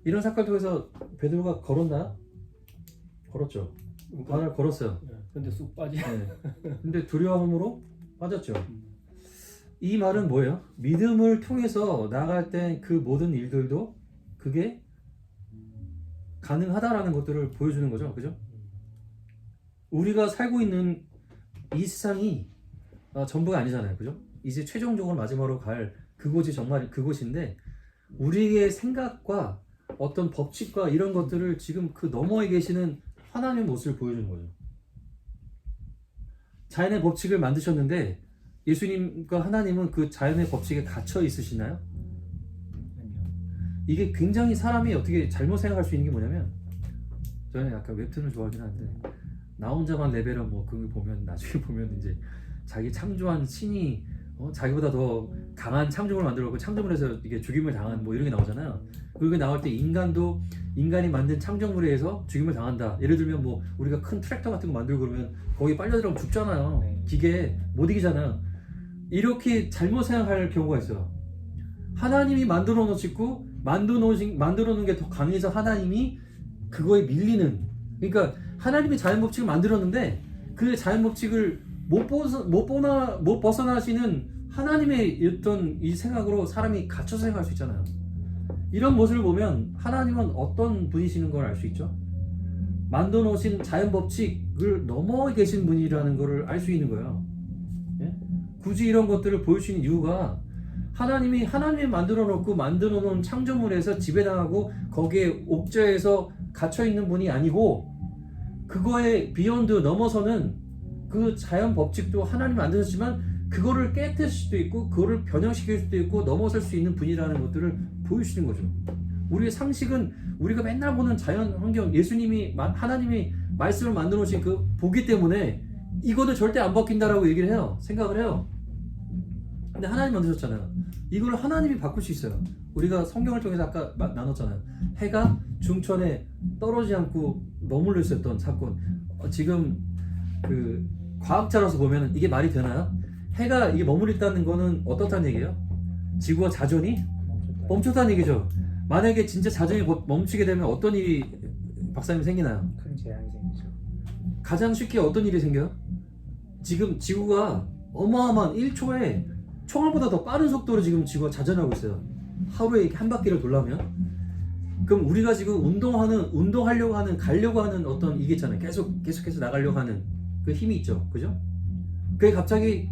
이런 사건을 통해서 베드로가 걸었나요? 걸었죠. 바다를 걸었어요. 근데 쑥 빠지. 네. 근데 두려움으로 빠졌죠. 이 말은 뭐예요? 믿음을 통해서 나아갈 땐 그 모든 일들도 그게 가능하다라는 것들을 보여주는 거죠. 그죠? 우리가 살고 있는 이 세상이 전부가 아니잖아요. 그죠? 이제 최종적으로 마지막으로 갈 그곳이 정말 그곳인데 우리의 생각과 어떤 법칙과 이런 것들을 지금 그 너머에 계시는 하나님의 모습을 보여주는 거죠. 자연의 법칙을 만드셨는데 예수님과 하나님은 그 자연의 법칙에 갇혀 있으시나요? 이게 굉장히 사람이 어떻게 잘못 생각할 수 있는 게 뭐냐면 저는 약간 웹툰을 좋아하긴 하는데 나 혼자만 레벨은 뭐 그거 보면 나중에 보면 이제 자기 창조한 신이 자기보다 더 강한 창조물 만들었고 창조물 해서 이게 죽임을 당한 뭐 이런 게 나오잖아요. 그리고 나올 때 인간이 만든 창조물에 의해서 죽임을 당한다. 예를 들면 뭐 우리가 큰 트랙터 같은 거 만들고 그러면 거기 빨려 들어가면 죽잖아요. 네. 기계에 못 이기잖아요. 이렇게 잘못 생각할 경우가 있어요. 하나님이 만들어 놓고 만들어 놓은 게 더 강해서 하나님이 그거에 밀리는, 그러니까 하나님이 자연 법칙을 만들었는데 그 자연 법칙을 못 벗어나시는 하나님의 어떤 이 생각으로 사람이 갇혀서 생각할 수 있잖아요. 이런 모습을 보면 하나님은 어떤 분이시는 걸 알 수 있죠. 만들어 놓으신 자연 법칙을 넘어 계신 분이라는 걸 알 수 있는 거예요. 예? 굳이 이런 것들을 보여주시는 이유가 하나님이 만들어 놓은 창조물에서 지배당하고 거기에 옥죄해서 갇혀 있는 분이 아니고 그거에 비욘드 넘어서는 그 자연 법칙도 하나님이 만드셨지만 그거를 깨뜨릴 수도 있고 그거를 변형시킬 수도 있고 넘어설 수 있는 분이라는 것들을 보여주시는 거죠. 우리의 상식은 우리가 맨날 보는 자연 환경, 하나님이 말씀을 만들어 놓으신 그 보기 때문에 이거는 절대 안 바뀐다라고 얘기를 해요. 생각을 해요. 근데 하나님 만드셨잖아요. 이걸 하나님이 바꿀 수 있어요. 우리가 성경을 통해서 아까 나눴잖아요. 해가 중천에 떨어지지 않고 머물러 있었던 사건. 지금 그 과학자로서 보면 이게 말이 되나요? 해가 이게 머물러 있다는 거는 어떻다는 얘기예요? 지구와 자전이 멈췄다는 얘기죠. 만약에 진짜 자전이 멈추게 되면 어떤 일이 박사님 생기나요? 큰 재앙이 생기죠. 가장 쉽게 어떤 일이 생겨요? 지금 지구가 어마어마한 1초에 총알보다 더 빠른 속도로 지금 지구가 자전하고 있어요. 하루에 이렇게 한 바퀴를 돌려면. 그럼 우리가 지금 운동하려고 하는, 가려고 하는 어떤 이게 있잖아요. 계속해서 나가려고 하는 그 힘이 있죠. 그죠? 그게 갑자기